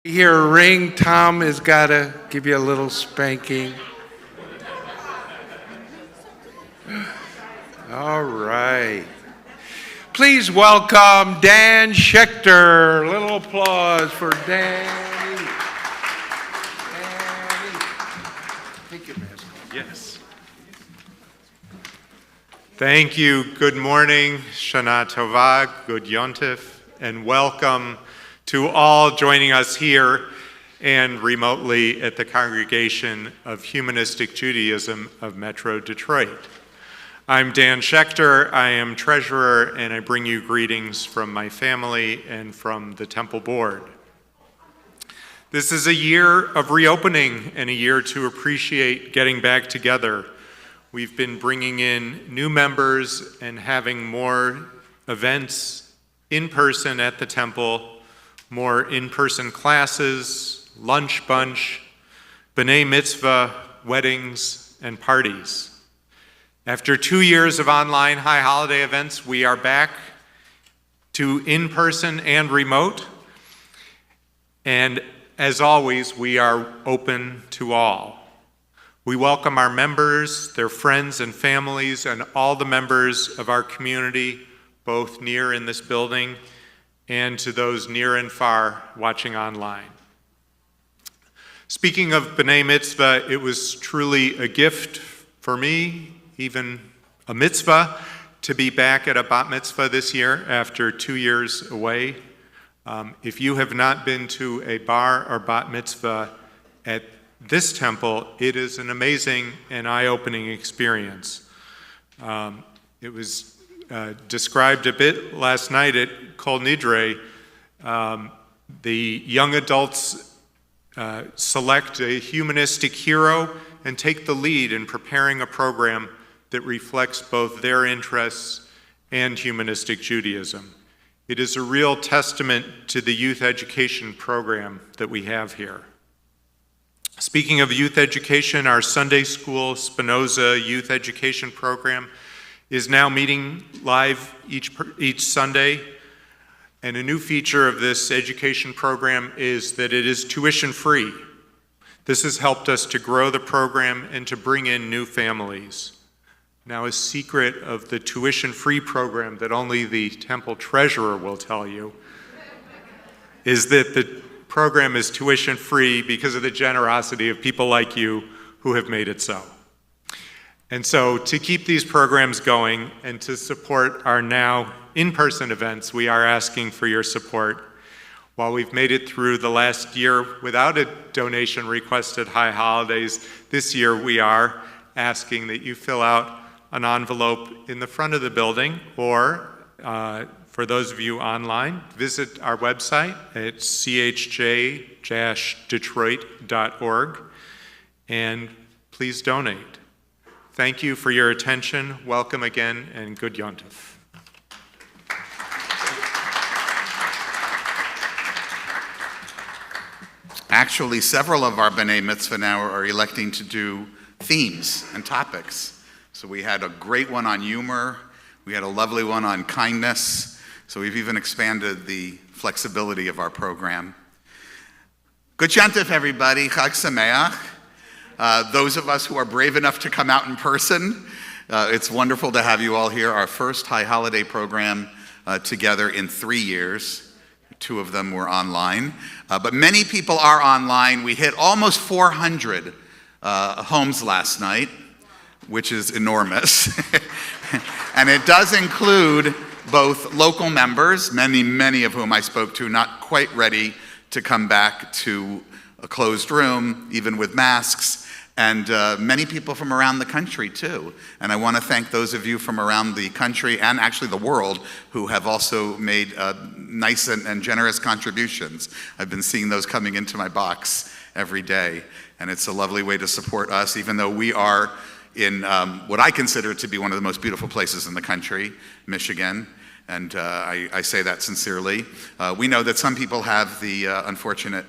You hear a ring, Tom has got to give you a little spanking. All right. Please welcome Dan Schechter. A little applause for Danny. Take your mask off. Yes. Thank you. Good morning, Shana Tova, Good Yontif, and welcome to all joining us here and remotely at the Congregation of Humanistic Judaism of Metro Detroit. I'm Dan Schechter. I am treasurer, and I bring you greetings from my family and from the Temple Board. This is a year of reopening and a year to appreciate getting back together. We've been bringing in new members and having more events in person at the temple, more in-person classes, lunch bunch, b'nai mitzvah, weddings, and parties. After 2 years of online high holiday events, we are back to in-person and remote. And as always, we are open to all. We welcome our members, their friends and families, and all the members of our community, both near in this building and to those near and far watching online. Speaking of B'nai Mitzvah, it was truly a gift for me, even a mitzvah, to be back at a bat mitzvah this year after 2 years away. If you have not been to a bar or bat mitzvah at this temple, it is an amazing and eye-opening experience. It was described a bit last night at Kol Nidre. The young adults select a humanistic hero and take the lead in preparing a program that reflects both their interests and humanistic Judaism. It is a real testament to the youth education program that we have here. Speaking of youth education, our Sunday School Spinoza Youth Education Program is now meeting live each Sunday. And a new feature of this education program is that it is tuition-free. This has helped us to grow the program and to bring in new families. Now, a secret of the tuition-free program that only the temple treasurer will tell you is that the program is tuition-free because of the generosity of people like you who have made it so. And so to keep these programs going and to support our now in-person events, we are asking for your support. While we've made it through the last year without a donation request at high holidays, this year we are asking that you fill out an envelope in the front of the building, or for those of you online, visit our website at chj-detroit.org and please donate. Thank you for your attention. Welcome again, and good Yontif. Actually, several of our B'nai Mitzvah now are electing to do themes and topics. So we had a great one on humor. We had a lovely one on kindness. So we've even expanded the flexibility of our program. Good Yontif, everybody. Chag Sameach. Those of us who are brave enough to come out in person, it's wonderful to have you all here. Our first high holiday program together in 3 years. 2 of them were online. But many people are online. We hit almost 400 homes last night, which is enormous. And it does include both local members, many of whom I spoke to, not quite ready to come back to a closed room, even with masks, and many people from around the country too. And I want to thank those of you from around the country and actually the world who have also made nice and generous contributions. I've been seeing those coming into my box every day, and it's a lovely way to support us, even though we are in what I consider to be one of the most beautiful places in the country, Michigan, and I say that sincerely. We know that some people have the unfortunate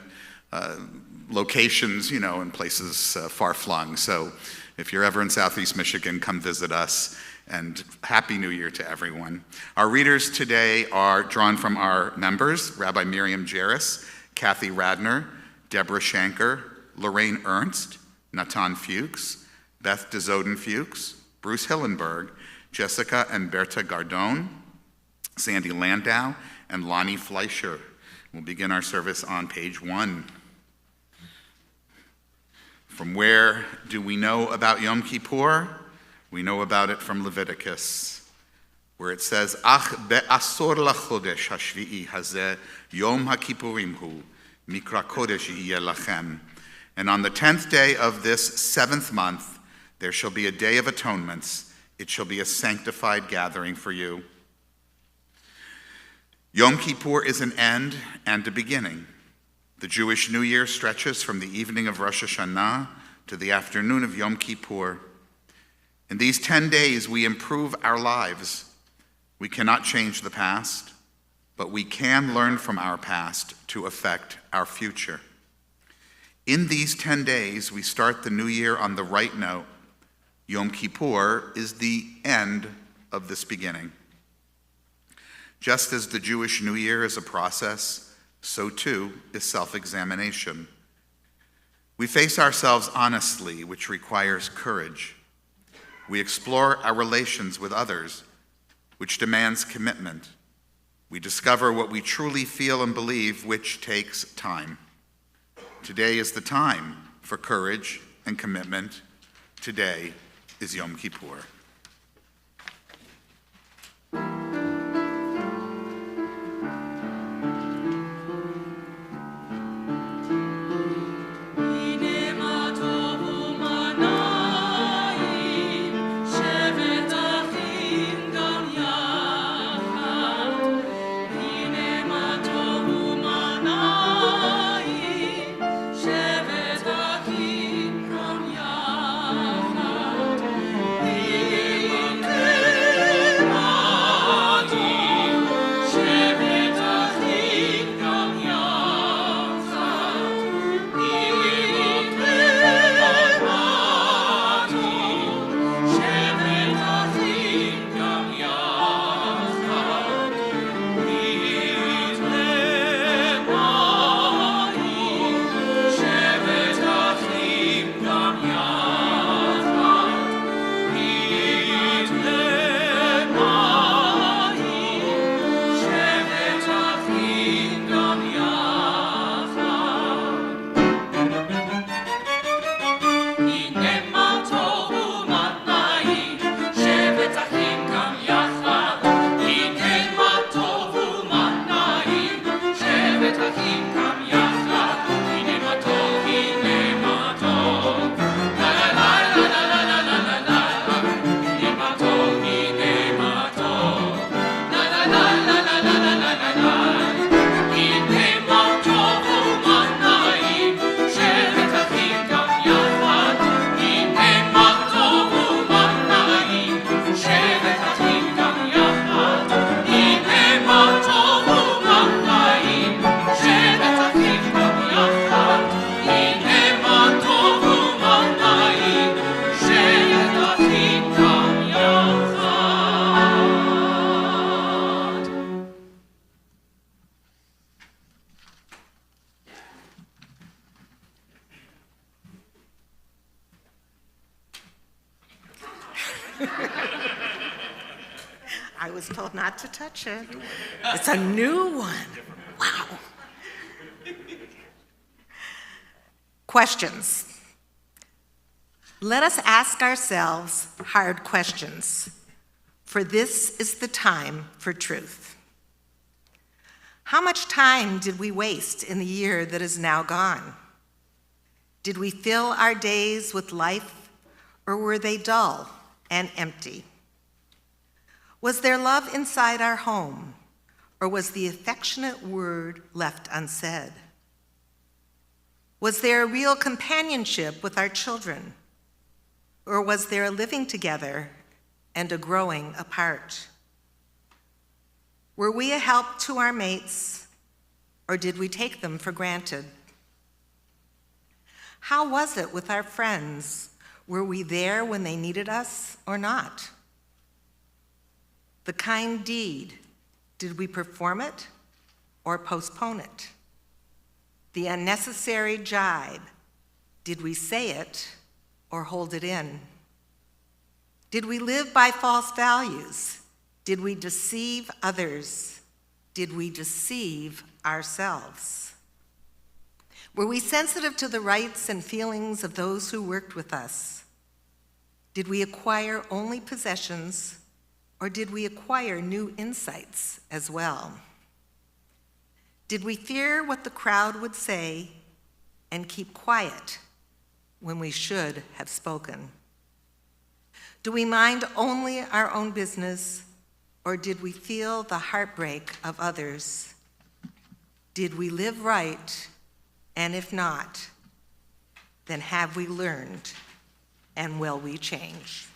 locations, in places far-flung. So if you're ever in Southeast Michigan, come visit us, and Happy New Year to everyone. Our readers today are drawn from our members, Rabbi Miriam Jairus, Kathy Radner, Deborah Shanker, Lorraine Ernst, Natan Fuchs, Beth DeZoden Fuchs, Bruce Hillenberg, Jessica and Berta Gardone, Sandy Landau, and Lonnie Fleischer. We'll begin our service on page 1. From where do we know about Yom Kippur? We know about it from Leviticus, where it says, Ach be'asor lachodesh hashvi'i hazeh Yom HaKippurim hu, mikra kodesh yeh lachem. And on the 10th day of this 7th month, there shall be a day of atonements. It shall be a sanctified gathering for you. Yom Kippur is an end and a beginning. The Jewish New Year stretches from the evening of Rosh Hashanah to the afternoon of Yom Kippur. In these 10 days, we improve our lives. We cannot change the past, but we can learn from our past to affect our future. In these 10 days, we start the new year on the right note. Yom Kippur is the end of this beginning. Just as the Jewish New Year is a process, so too is self-examination. We face ourselves honestly, which requires courage. We explore our relations with others, which demands commitment. We discover what we truly feel and believe, which takes time. Today is the time for courage and commitment. Today is Yom Kippur. I was told not to touch it. It's a new one. Wow. Questions. Let us ask ourselves hard questions, for this is the time for truth. How much time did we waste in the year that is now gone? Did we fill our days with life, or were they dull and empty? Was there love inside our home, or was the affectionate word left unsaid? Was there a real companionship with our children, or was there a living together and a growing apart? Were we a help to our mates, or did we take them for granted? How was it with our friends? Were we there when they needed us or not? The kind deed, did we perform it or postpone it? the unnecessary jibe, did we say it or hold it in? Did we live by false values? Did we deceive others? Did we deceive ourselves? Were we sensitive to the rights and feelings of those who worked with us? Did we acquire only possessions, or did we acquire new insights as well? Did we fear what the crowd would say and keep quiet when we should have spoken? Do we mind only our own business, or did we feel the heartbreak of others? Did we live right? And if not, then have we learned, and will we change?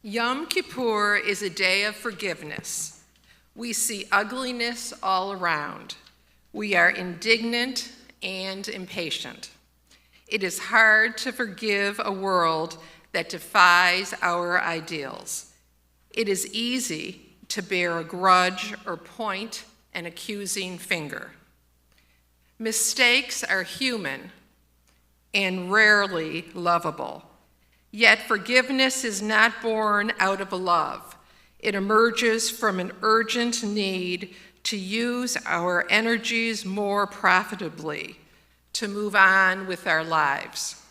Yom Kippur is a day of forgiveness. We see ugliness all around. We are indignant and impatient. It is hard to forgive a world that defies our ideals. It is easy to bear a grudge or point an accusing finger. Mistakes are human and rarely lovable. Yet forgiveness is not born out of love. It emerges from an urgent need to use our energies more profitably, to move on with our lives.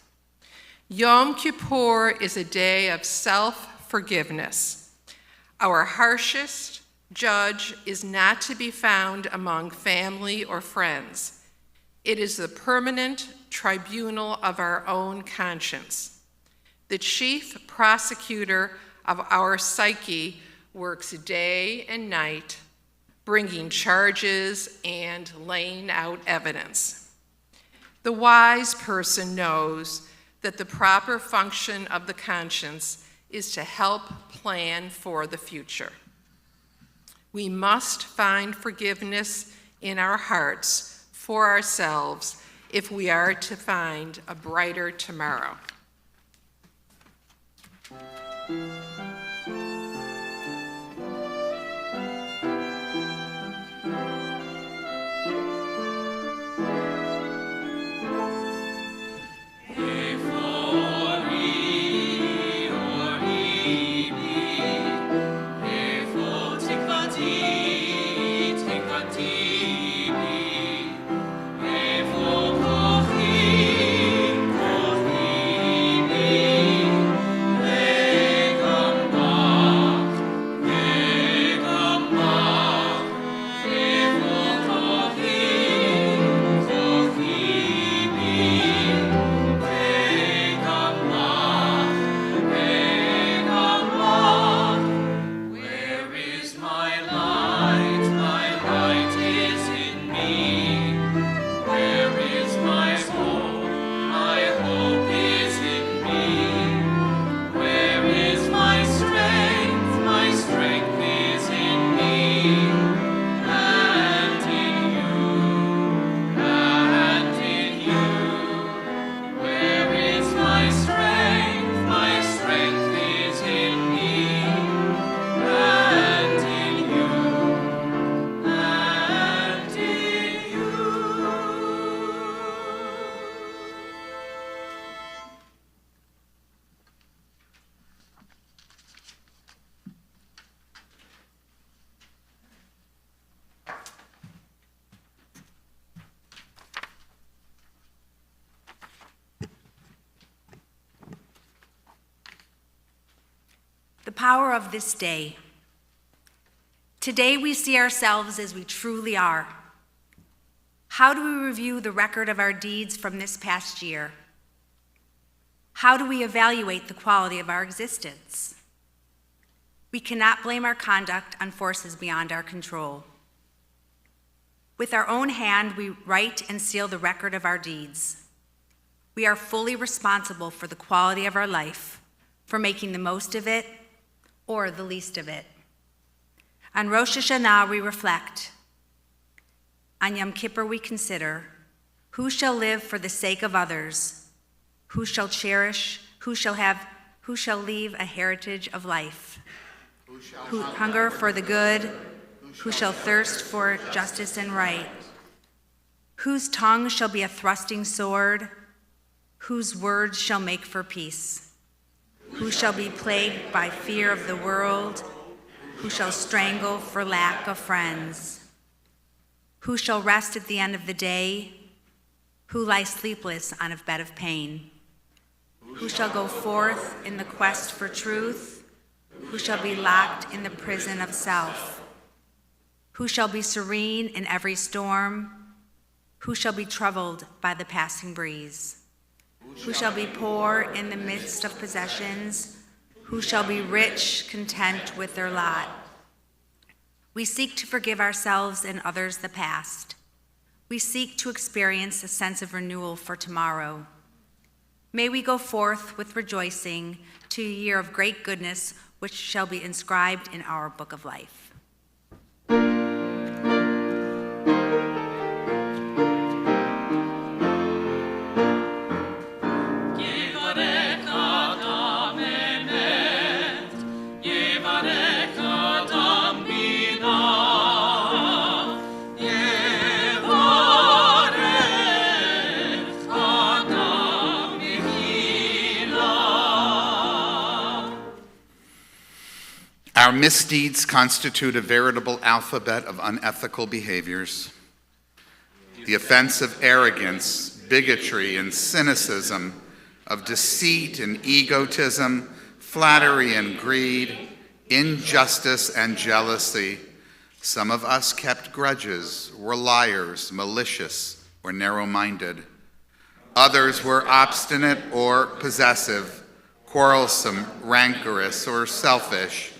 Yom Kippur is a day of self-forgiveness. Our harshest judge is not to be found among family or friends. It is the permanent tribunal of our own conscience. The chief prosecutor of our psyche works day and night, bringing charges and laying out evidence. The wise person knows that the proper function of the conscience is to help plan for the future. We must find forgiveness in our hearts for ourselves if we are to find a brighter tomorrow. The power of this day. Today we see ourselves as we truly are. How do we review the record of our deeds from this past year? How do we evaluate the quality of our existence? We cannot blame our conduct on forces beyond our control. With our own hand, we write and seal the record of our deeds. We are fully responsible for the quality of our life, for making the most of it or the least of it. On Rosh Hashanah, we reflect. On Yom Kippur, we consider, who shall live for the sake of others? Who shall cherish? Who shall leave a heritage of life? Who hunger for the good? Who shall thirst for justice and right? Whose tongue shall be a thrusting sword? Whose words shall make for peace? Who shall be plagued by fear of the world? Who shall strangle for lack of friends? Who shall rest at the end of the day? Who lie sleepless on a bed of pain? Who shall go forth in the quest for truth? Who shall be locked in the prison of self? Who shall be serene in every storm? Who shall be troubled by the passing breeze? Who shall be poor in the midst of possessions? Who shall be rich, content with their lot? We seek to forgive ourselves and others the past. We seek to experience a sense of renewal for tomorrow. May we go forth with rejoicing to a year of great goodness, which shall be inscribed in our book of life. Our misdeeds constitute a veritable alphabet of unethical behaviors. The offense of arrogance, bigotry, and cynicism, of deceit and egotism, flattery and greed, injustice and jealousy. Some of us kept grudges, were liars, malicious, or narrow-minded. Others were obstinate or possessive, quarrelsome, rancorous, or selfish.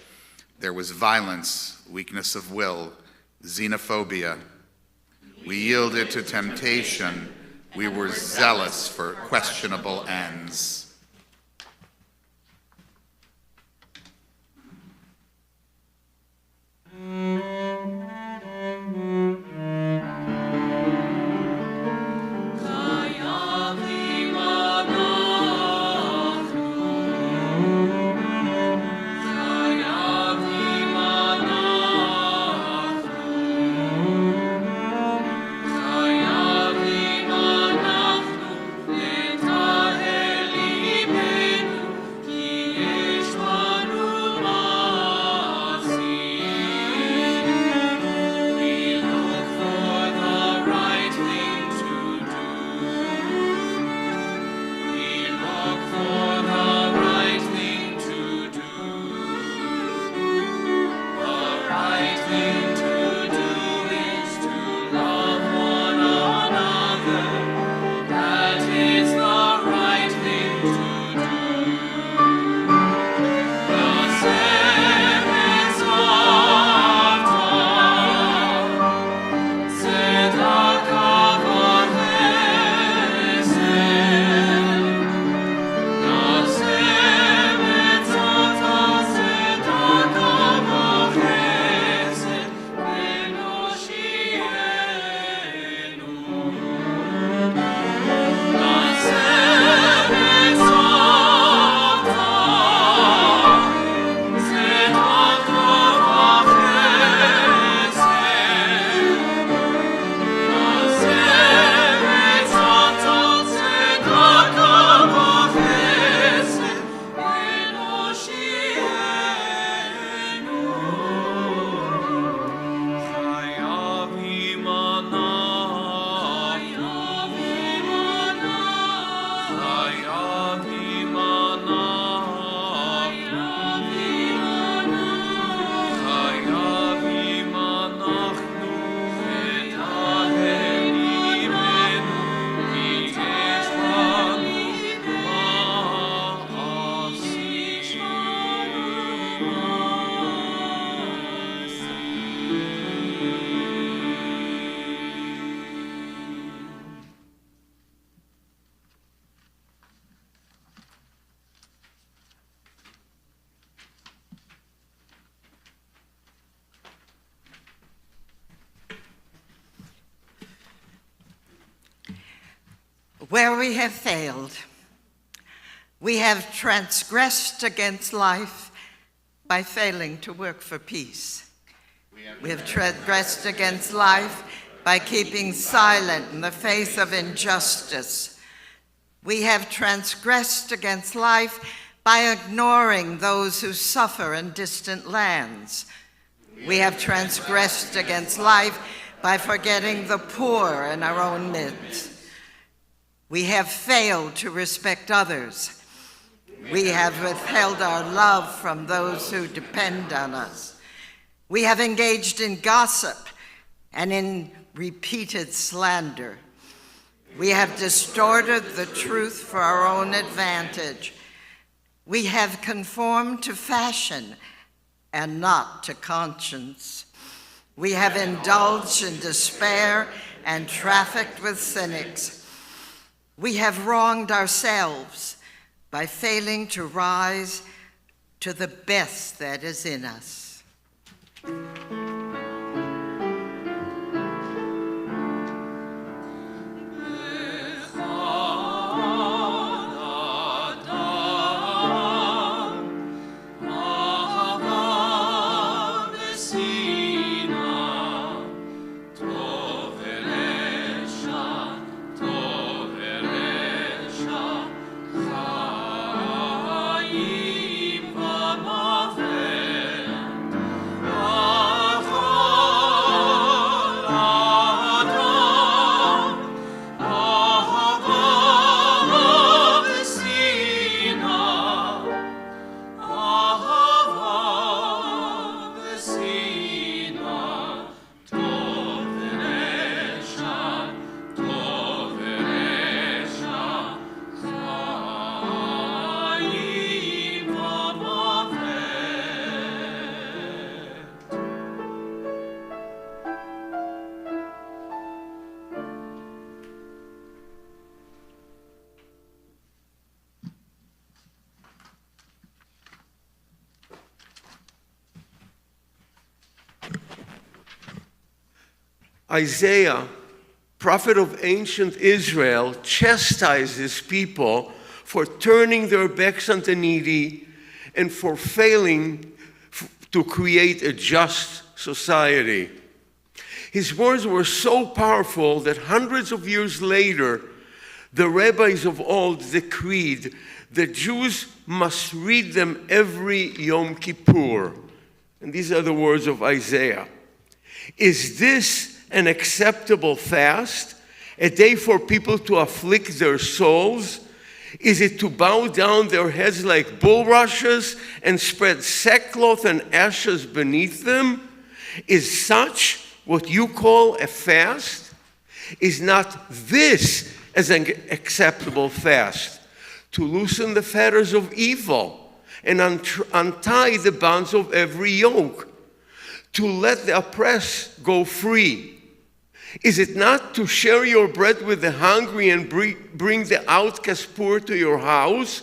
There was violence, weakness of will, xenophobia. We yielded to temptation. We were zealous for questionable ends. where we have failed. We have transgressed against life by failing to work for peace. We have transgressed against life by keeping silent in the face of injustice. We have transgressed against life by ignoring those who suffer in distant lands. We have transgressed against life by forgetting the poor in our own midst. We have failed to respect others. We have withheld our love from those who depend on us. We have engaged in gossip and in repeated slander. We have distorted the truth for our own advantage. We have conformed to fashion and not to conscience. We have indulged in despair and trafficked with cynics. We have wronged ourselves by failing to rise to the best that is in us. Isaiah, prophet of ancient Israel, chastises people for turning their backs on the needy and for failing to create a just society. His words were so powerful that hundreds of years later, the rabbis of old decreed that Jews must read them every Yom Kippur. And these are the words of Isaiah. Is this an acceptable fast? A day for people to afflict their souls? Is it to bow down their heads like bulrushes and spread sackcloth and ashes beneath them? Is such what you call a fast? Is not this as an acceptable fast? To loosen the fetters of evil and untie the bonds of every yoke? To let the oppressed go free? Is it not to share your bread with the hungry and bring the outcast poor to your house?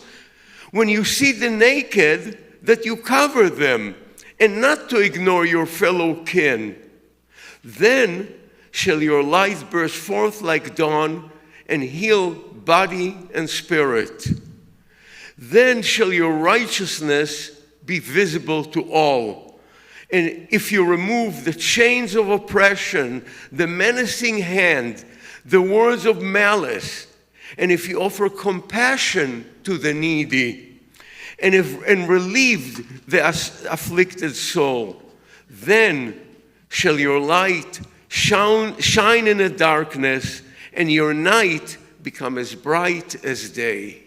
When you see the naked, that you cover them, and not to ignore your fellow kin? Then shall your light burst forth like dawn and heal body and spirit. Then shall your righteousness be visible to all. And if you remove the chains of oppression, the menacing hand, the words of malice, and if you offer compassion to the needy, and relieve the afflicted soul, then shall your light shine in the darkness, and your night become as bright as day.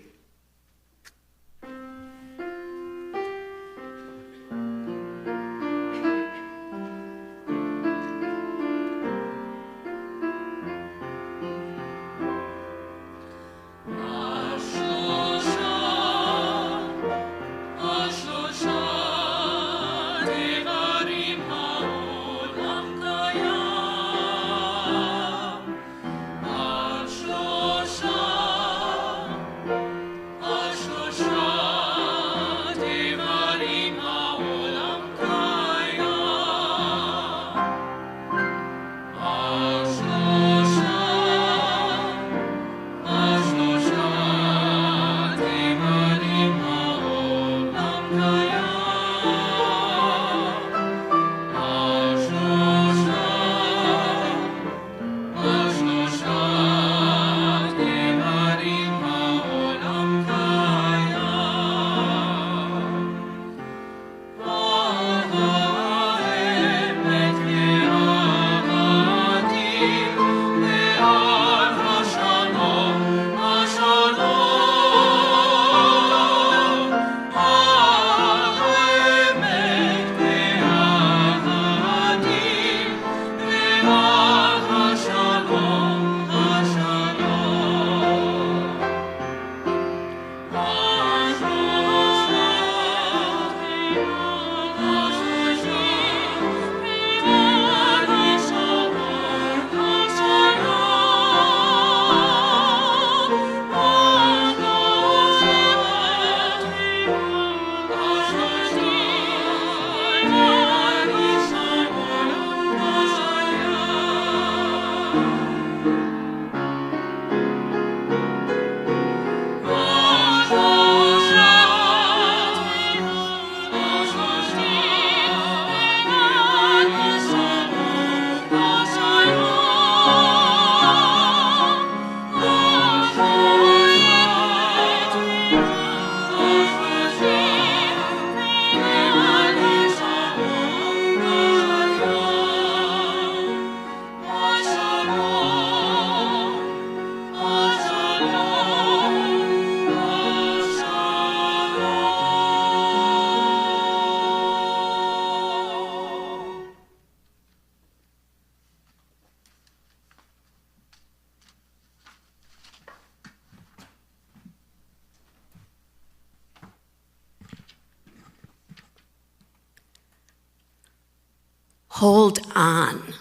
Hold on.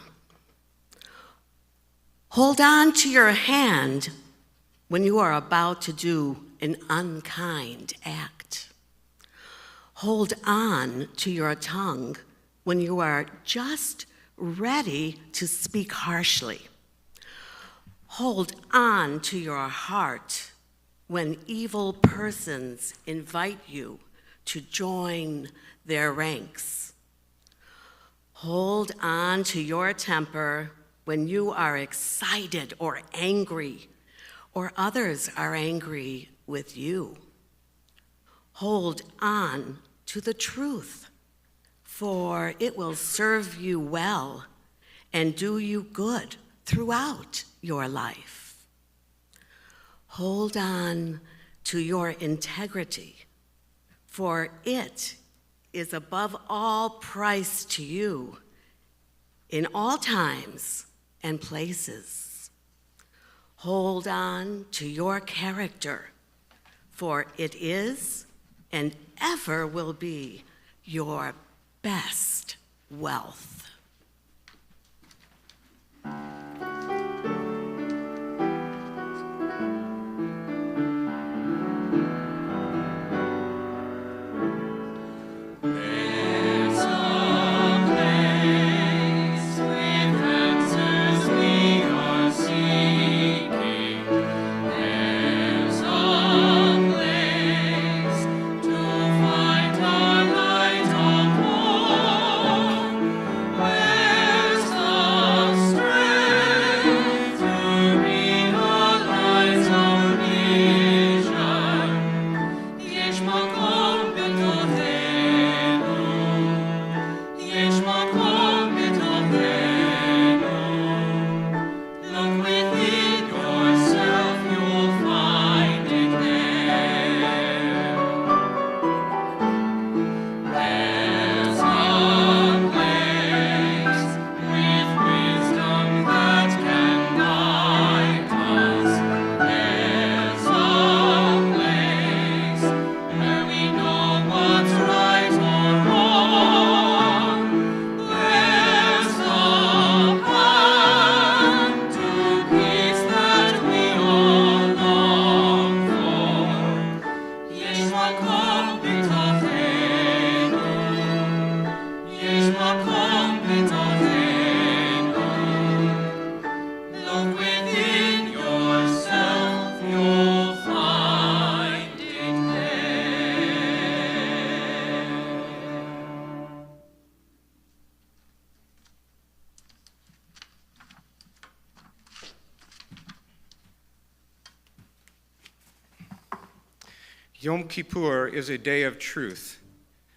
Hold on to your hand when you are about to do an unkind act. Hold on to your tongue when you are just ready to speak harshly. Hold on to your heart when evil persons invite you to join their ranks. Hold on to your temper when you are excited or angry, or others are angry with you. Hold on to the truth, for it will serve you well and do you good throughout your life. Hold on to your integrity, for it is above all price to you in all times and places. Hold on to your character, for it is and ever will be your best wealth. Yom Kippur is a day of truth.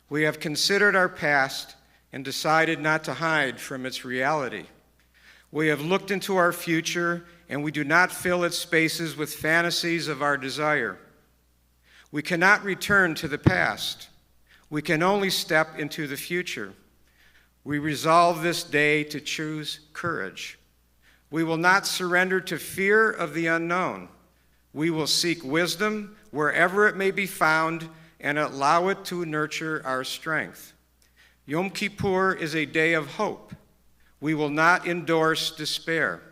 We have considered our past and decided not to hide from its reality. We have looked into our future, and we do not fill its spaces with fantasies of our desire. We cannot return to the past. We can only step into the future. We resolve this day to choose courage. We will not surrender to fear of the unknown. We will seek wisdom wherever it may be found and allow it to nurture our strength. Yom Kippur is a day of hope. We will not endorse despair.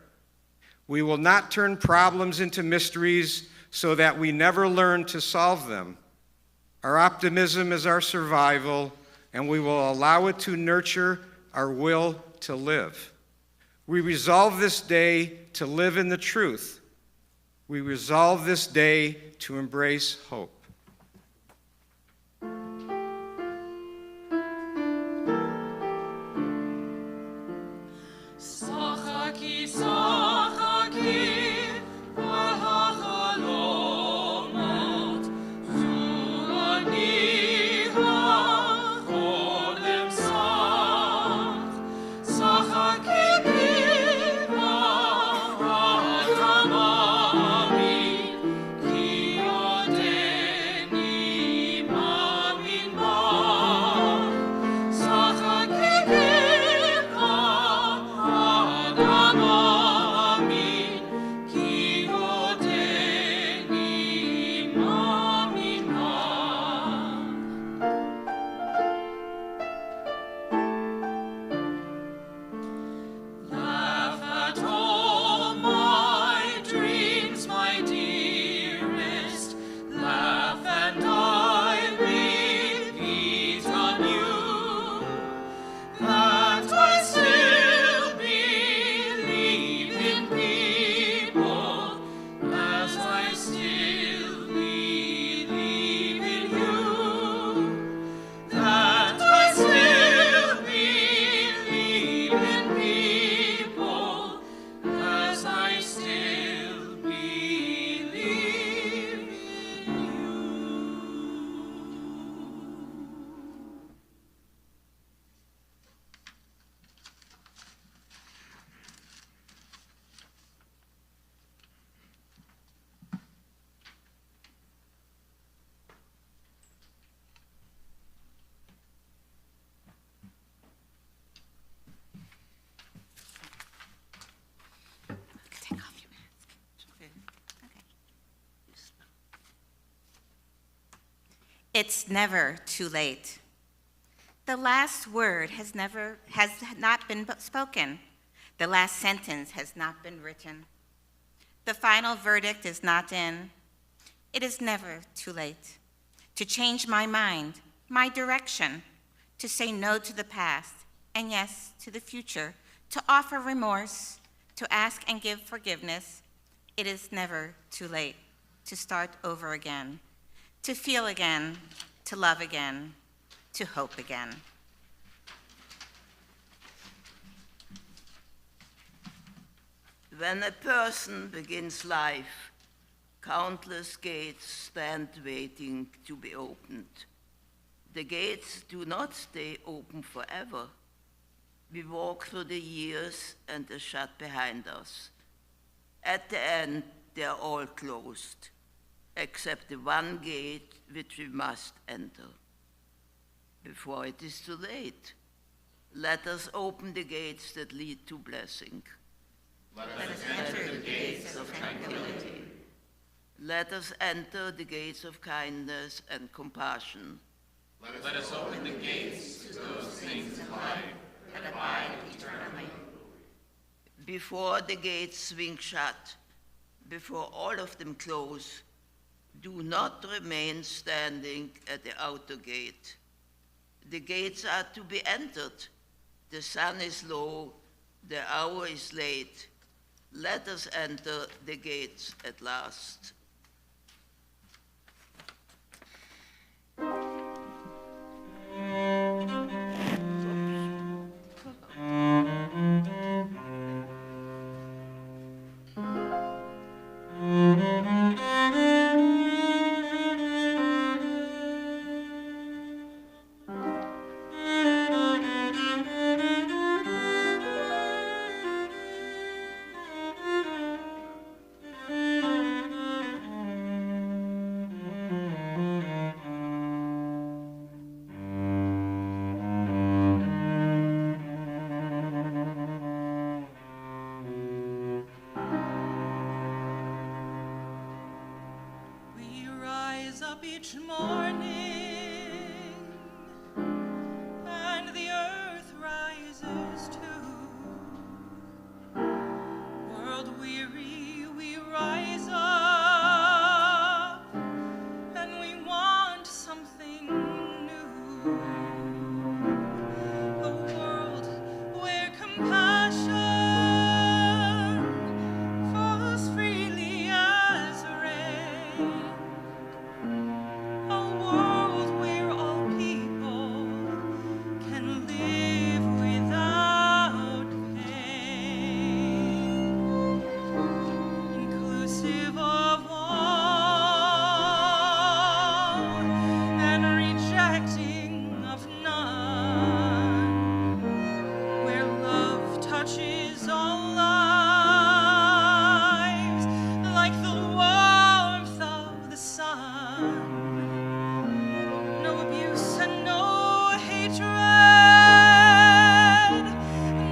We will not turn problems into mysteries so that we never learn to solve them. Our optimism is our survival, and we will allow it to nurture our will to live. We resolve this day to live in the truth. We resolve this day to embrace hope. Day It's never too late. The last word has not been spoken. The last sentence has not been written. The final verdict is not in. It is never too late to change my mind, my direction, to say no to the past and yes to the future, to offer remorse, to ask and give forgiveness. It is never too late to start over again, to feel again, to love again, to hope again. When a person begins life, countless gates stand waiting to be opened. The gates do not stay open forever. We walk through the years and they're shut behind us. At the end, they're all closed, except the one gate which we must enter. Before it is too late, let us open the gates that lead to blessing. Let us enter the gates of tranquility. Let us enter the gates of kindness and compassion. Let us open the gates to those things in life that abide eternally. Before the gates swing shut, before all of them close, do not remain standing at the outer gate. The gates are to be entered. The sun is low, the hour is late. Let us enter the gates at last. Each morning, and the earth rises too. World weary, we rise up, and we want something new. A world where compassion falls freely as rain. A world where all people can live without pain, inclusive of all and rejecting of none, where love touches all lives like the warmth of the sun. No abuse and no hatred,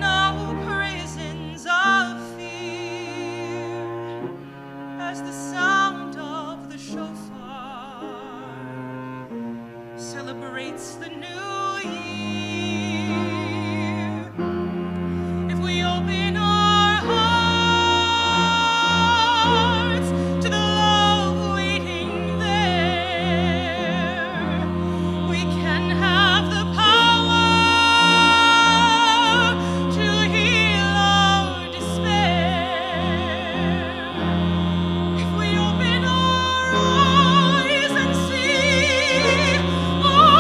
no prisons of fear, as the sound of the shofar celebrates the new year. If we open our hearts to the love waiting there, we can have the power to heal our despair. If we open our eyes and see all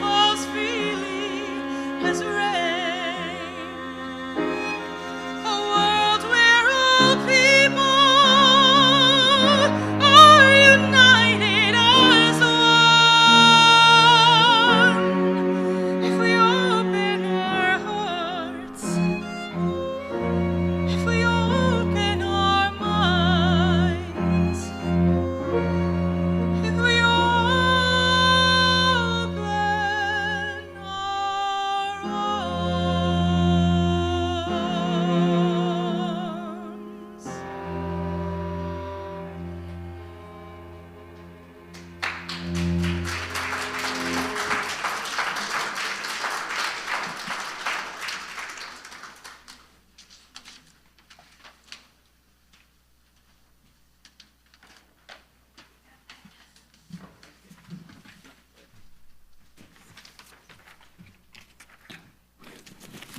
false feeling has reigned. A world where all people are united as one. If we open our hearts, if we open our minds, if we open our arms.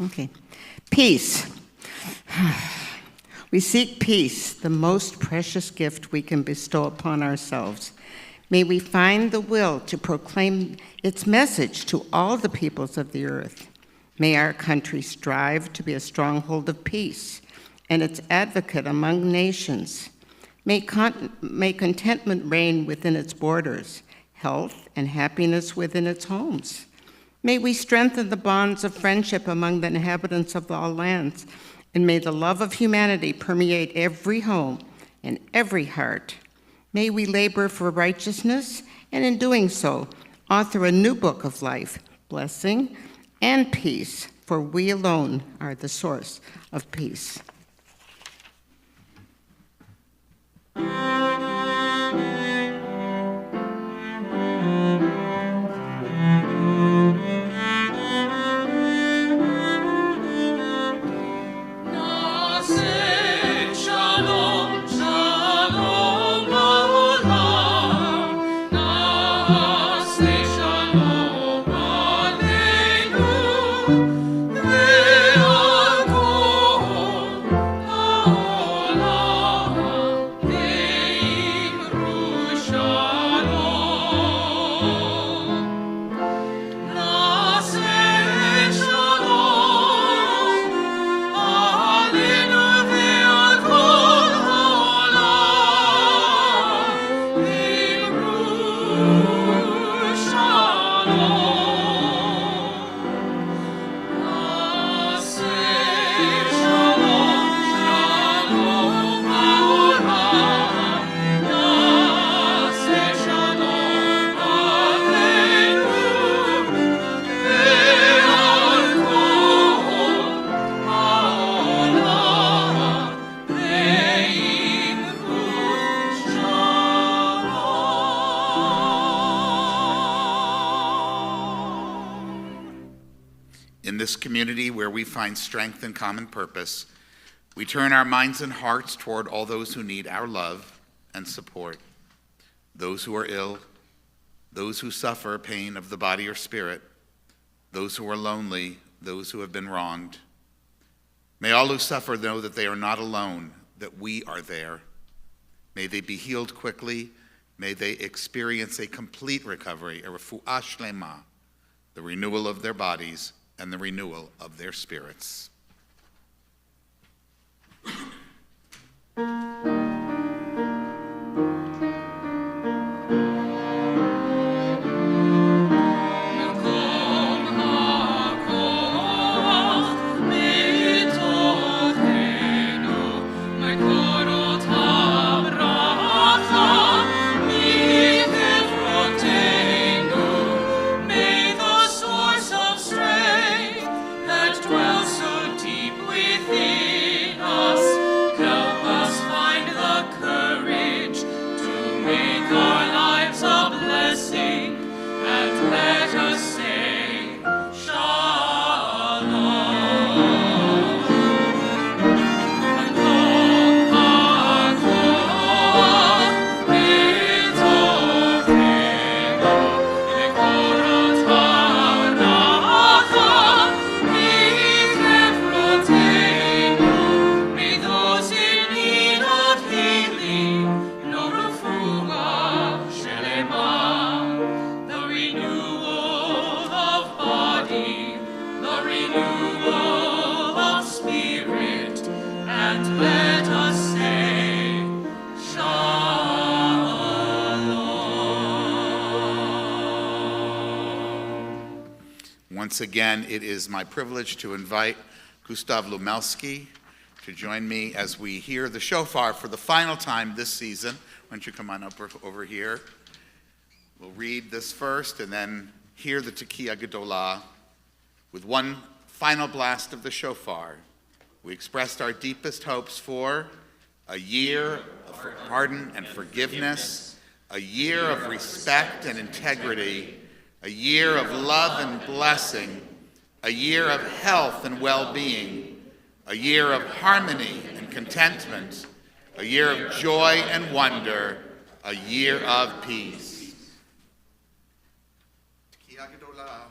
Okay. Peace. We seek peace, the most precious gift we can bestow upon ourselves. May we find the will to proclaim its message to all the peoples of the earth. May our country strive to be a stronghold of peace and its advocate among nations. May contentment reign within its borders, health and happiness within its homes. May we strengthen the bonds of friendship among the inhabitants of all lands, and may the love of humanity permeate every home and every heart. May we labor for righteousness, and in doing so, author a new book of life, blessing, and peace, for we alone are the source of peace. Shalom, shalom, olam. Na'aseh shalom aleinu, ve'al kol ha'olam ve'imru shalom. Na'aseh shalom aleinu, ve'al kol ha'olam ve'imru shalom. Na'aseh shalom, shalom ha'olam. Na'aseh shalom aleinu, ve'al kol ha'olam ve'imru shalom. In this community where we find strength and common purpose, we turn our minds and hearts toward all those who need our love and support, those who are ill, those who suffer pain of the body or spirit, those who are lonely, those who have been wronged. May all who suffer know that they are not alone, that we are there. May they be healed quickly. May they experience a complete recovery, a refuah shlema, the renewal of their bodies and the renewal of their spirits. Makom ha'koach mitochenu, mekorot ha'bracha michevroteinu. May the source of strength that dwells so deep within us help us find Once again, it is my privilege to invite Gustav Lumelski to join me as we hear the shofar for the final time this season. Why don't you come on up over here? We'll read this first and then hear the Tekiah Gedolah. With one final blast of the shofar, we expressed our deepest hopes for a year of pardon and forgiveness, a year of respect and integrity, a year of love and blessing, a year of health and well-being, a year of harmony and contentment, a year of joy and wonder, a year of peace. Tekiah Gedolah.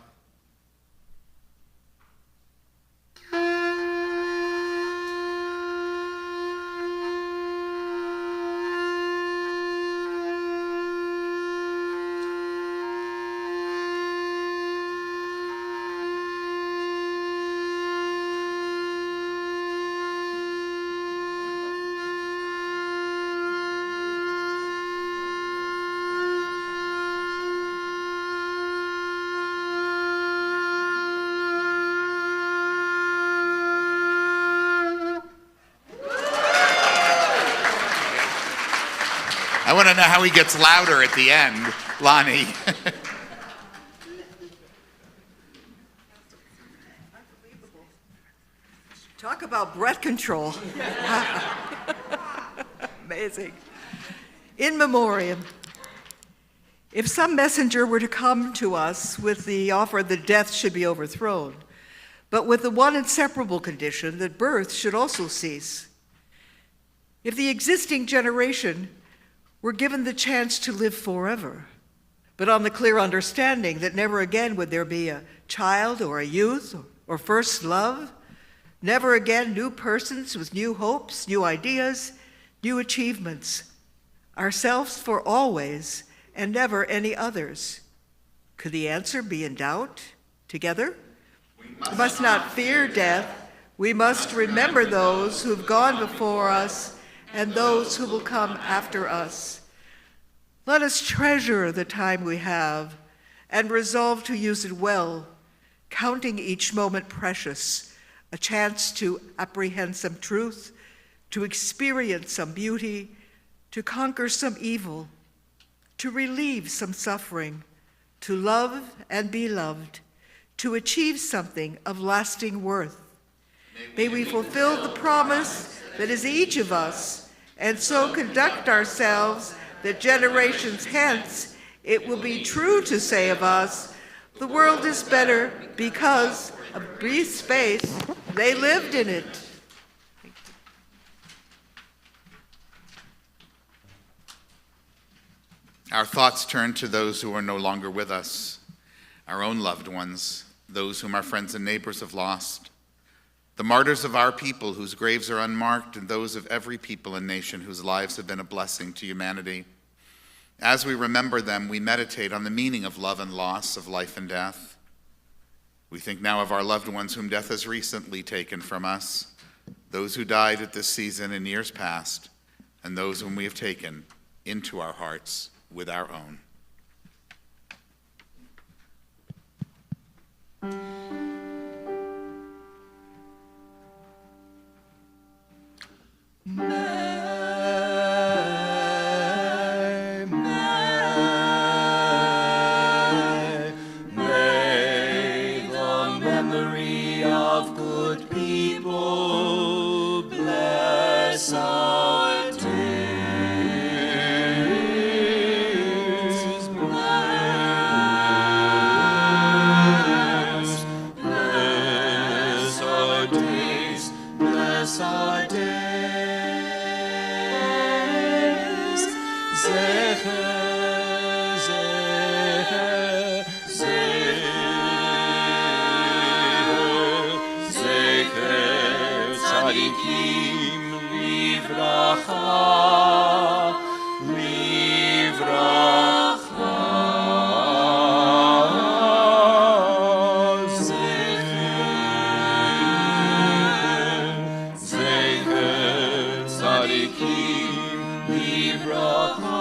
I want to know how he gets louder at the end, Lonnie. Talk about breath control. Amazing. In memoriam, if some messenger were to come to us with the offer that death should be overthrown, but with the one inseparable condition that birth should also cease, if the existing generation were given the chance to live forever, but on the clear understanding that never again would there be a child or a youth or first love, never again new persons with new hopes, new ideas, new achievements, ourselves for always and never any others. Could the answer be in doubt? Together? We must not fear death. We must remember those who've gone before us and those who will come after us. Let us treasure the time we have and resolve to use it well, counting each moment precious, a chance to apprehend some truth, to experience some beauty, to conquer some evil, to relieve some suffering, to love and be loved, to achieve something of lasting worth. May we fulfill the promise that is each of us, and so conduct ourselves that generations hence it will be true to say of us, the world is better because a brief space they lived in it. Our thoughts turn to those who are no longer with us, our own loved ones, those whom our friends and neighbors have lost, the martyrs of our people whose graves are unmarked, and those of every people and nation whose lives have been a blessing to humanity. As we remember them, we meditate on the meaning of love and loss, of life and death. We think now of our loved ones whom death has recently taken from us, those who died at this season in years past, and those whom we have taken into our hearts with our own. May the memory of good people bless our days. Bless our days. Bless our days. Zecher, zecher, zecher, zecher, tzadikim livracha, livracha. Zecher, zecher, tzadikim livracha.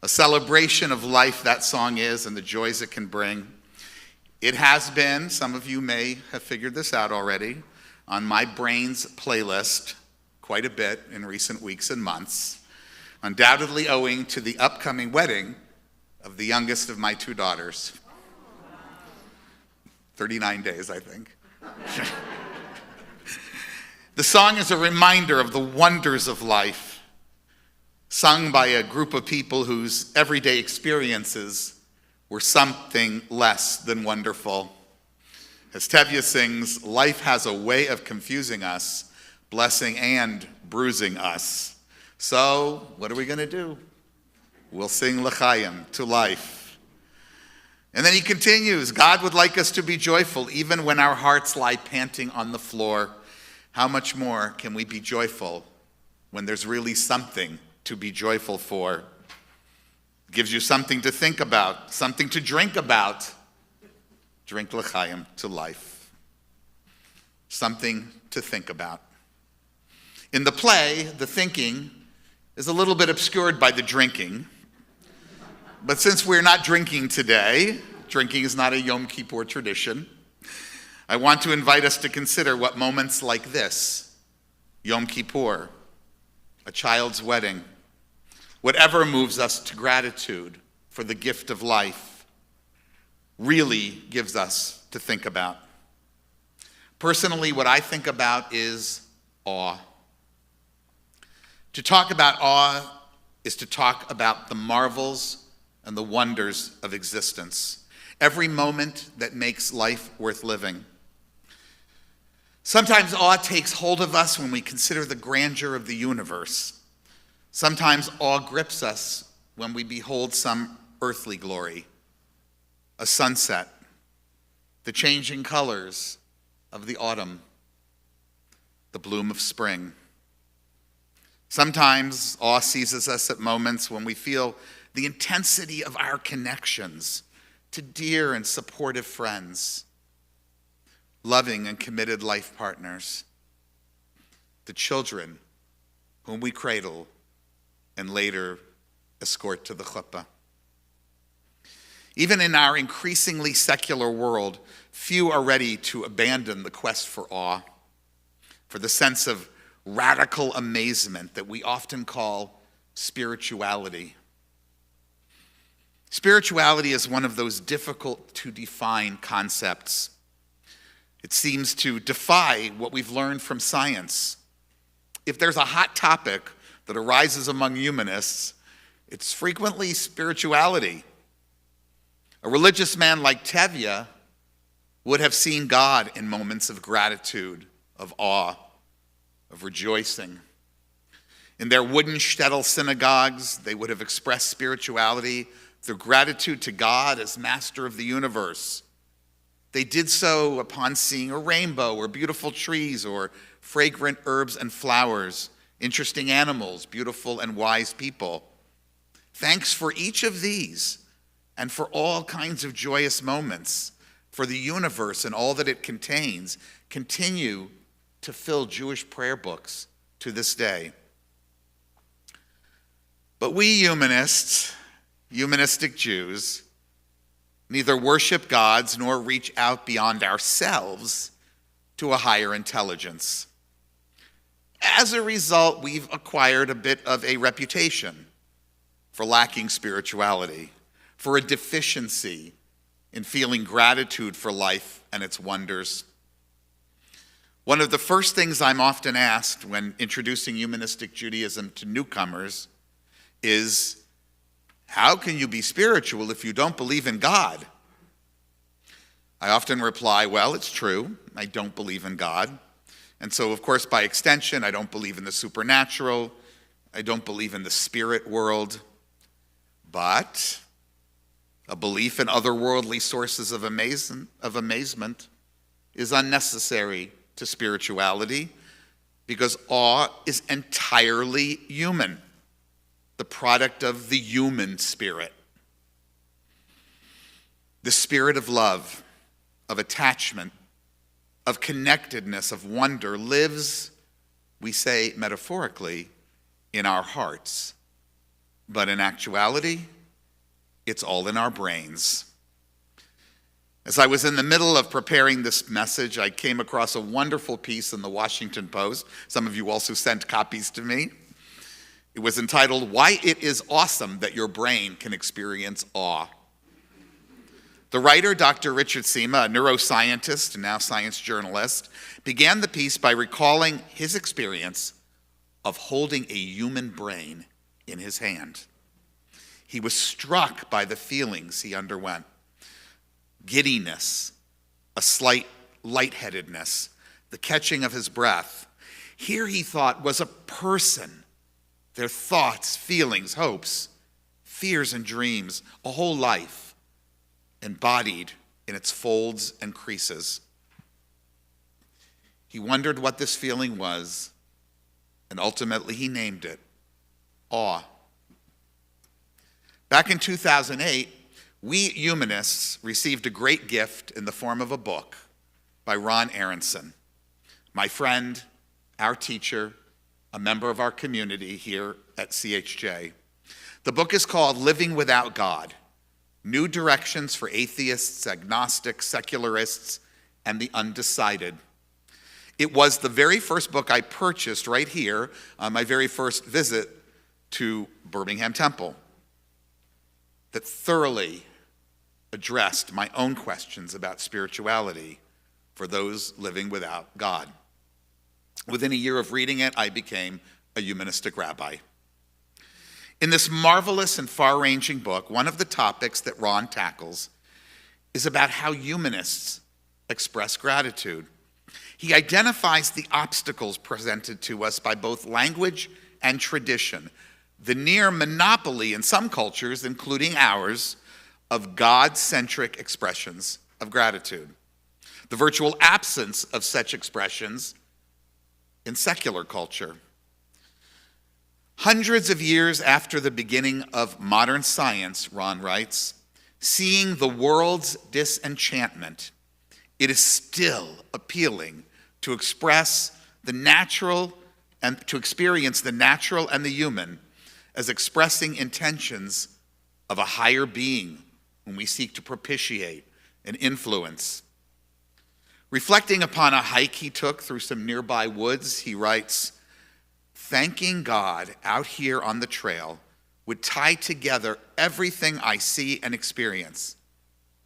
A celebration of life, that song is, and the joys it can bring. It has been, some of you may have figured this out already, on my brain's playlist quite a bit in recent weeks and months, undoubtedly owing to the upcoming wedding of the youngest of my two daughters. 39 days, I think. The song is a reminder of the wonders of life, sung by a group of people whose everyday experiences were something less than wonderful. As Tevye sings, life has a way of confusing us, blessing and bruising us. So, what are we going to do? We'll sing L'chaim, to life. And then he continues, God would like us to be joyful even when our hearts lie panting on the floor. How much more can we be joyful when there's really something to be joyful for? Gives you something to think about, something to drink about. Drink L'chaim, to life. Something to think about. In the play, the thinking is a little bit obscured by the drinking. But since we're not drinking today, drinking is not a Yom Kippur tradition, I want to invite us to consider what moments like this, Yom Kippur, a child's wedding, whatever moves us to gratitude for the gift of life, really gives us to think about. Personally, what I think about is awe. To talk about awe is to talk about the marvels and the wonders of existence, every moment that makes life worth living. Sometimes awe takes hold of us when we consider the grandeur of the universe. Sometimes awe grips us when we behold some earthly glory, a sunset, the changing colors of the autumn, the bloom of spring. Sometimes awe seizes us at moments when we feel the intensity of our connections to dear and supportive friends, loving and committed life partners, the children whom we cradle and later escort to the chuppah. Even in our increasingly secular world, few are ready to abandon the quest for awe, for the sense of radical amazement that we often call spirituality. Spirituality is one of those difficult to define concepts. It seems to defy what we've learned from science. If there's a hot topic that arises among humanists, it's frequently spirituality. A religious man like Tevye would have seen God in moments of gratitude, of awe, of rejoicing. In their wooden shtetl synagogues, they would have expressed spirituality through gratitude to God as master of the universe. They did so upon seeing a rainbow or beautiful trees or fragrant herbs and flowers, interesting animals, beautiful and wise people. Thanks for each of these and for all kinds of joyous moments, for the universe and all that it contains, continue to fill Jewish prayer books to this day. But we humanists, humanistic Jews, neither worship gods nor reach out beyond ourselves to a higher intelligence. As a result, we've acquired a bit of a reputation for lacking spirituality, for a deficiency in feeling gratitude for life and its wonders. One of the first things I'm often asked when introducing humanistic Judaism to newcomers is, how can you be spiritual if you don't believe in God? I often reply, well, it's true, I don't believe in God. And so, of course, by extension, I don't believe in the supernatural, I don't believe in the spirit world, but a belief in otherworldly sources of amazement is unnecessary to spirituality because awe is entirely human, the product of the human spirit. The spirit of love, of attachment, of connectedness, of wonder lives, we say metaphorically, in our hearts. But in actuality, it's all in our brains. As I was in the middle of preparing this message, I came across a wonderful piece in the Washington Post. Some of you also sent copies to me. It was entitled, "Why It Is Awesome That Your Brain Can Experience Awe." The writer, Dr. Richard Sima, a neuroscientist and now science journalist, began the piece by recalling his experience of holding a human brain in his hand. He was struck by the feelings he underwent. Giddiness, a slight lightheadedness, the catching of his breath. Here he thought was a person, their thoughts, feelings, hopes, fears and dreams, a whole life embodied in its folds and creases. He wondered what this feeling was, and ultimately he named it awe. Back in 2008, we humanists received a great gift in the form of a book by Ron Aronson, my friend, our teacher, a member of our community here at CHJ. The book is called Living Without God: New Directions for Atheists, Agnostics, Secularists, and the Undecided. It was the very first book I purchased right here on my very first visit to Birmingham Temple that thoroughly addressed my own questions about spirituality for those living without God. Within a year of reading it, I became a humanistic rabbi. In this marvelous and far-ranging book, one of the topics that Ron tackles is about how humanists express gratitude. He identifies the obstacles presented to us by both language and tradition, the near monopoly in some cultures, including ours, of God-centric expressions of gratitude, the virtual absence of such expressions in secular culture. Hundreds of years after the beginning of modern science, Ron writes, seeing the world's disenchantment, it is still appealing to express the natural and to experience the natural and the human as expressing intentions of a higher being when we seek to propitiate and influence. Reflecting upon a hike he took through some nearby woods, he writes, thanking God out here on the trail would tie together everything I see and experience,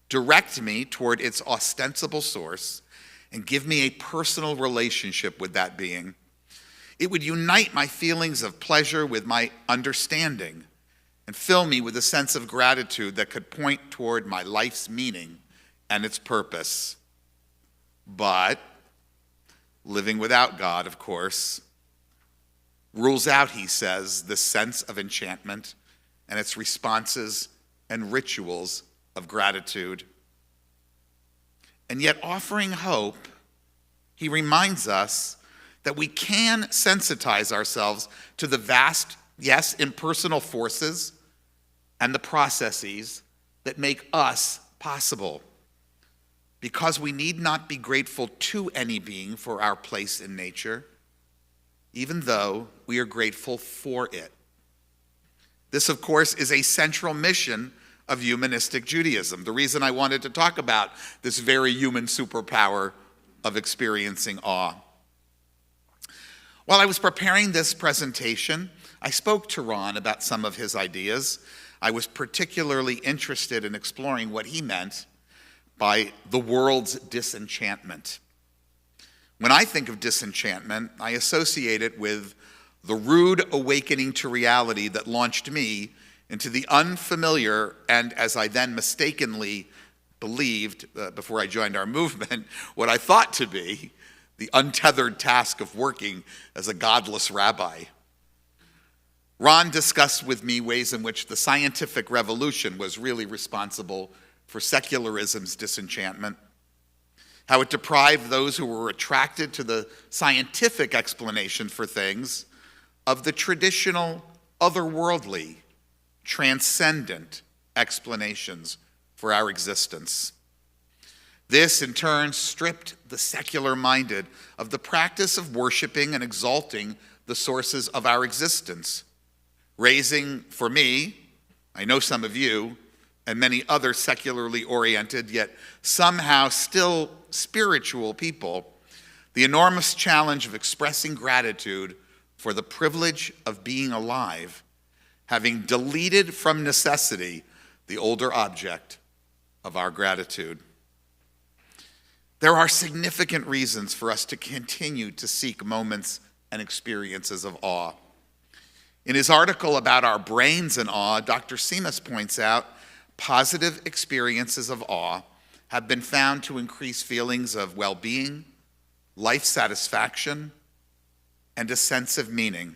direct me toward its ostensible source, and give me a personal relationship with that being. It would unite my feelings of pleasure with my understanding and fill me with a sense of gratitude that could point toward my life's meaning and its purpose. But living without God, of course, rules out, he says, this sense of enchantment and its responses and rituals of gratitude. And yet, offering hope, he reminds us that we can sensitize ourselves to the vast, yes, impersonal forces and the processes that make us possible, because we need not be grateful to any being for our place in nature, even though we are grateful for it. This, of course, is a central mission of Humanistic Judaism, the reason I wanted to talk about this very human superpower of experiencing awe. While I was preparing this presentation, I spoke to Ron about some of his ideas. I was particularly interested in exploring what he meant by the world's disenchantment. When I think of disenchantment, I associate it with the rude awakening to reality that launched me into the unfamiliar, and as I then mistakenly believed, before I joined our movement, what I thought to be the untethered task of working as a godless rabbi. Ron discussed with me ways in which the scientific revolution was really responsible for secularism's disenchantment, how it deprived those who were attracted to the scientific explanation for things of the traditional, otherworldly, transcendent explanations for our existence. This, in turn, stripped the secular-minded of the practice of worshiping and exalting the sources of our existence, raising, for me, I know some of you, and many other secularly oriented, yet somehow still spiritual people, the enormous challenge of expressing gratitude for the privilege of being alive, having deleted from necessity the older object of our gratitude. There are significant reasons for us to continue to seek moments and experiences of awe. In his article about our brains and awe, Dr. Simas points out positive experiences of awe have been found to increase feelings of well-being, life satisfaction, and a sense of meaning.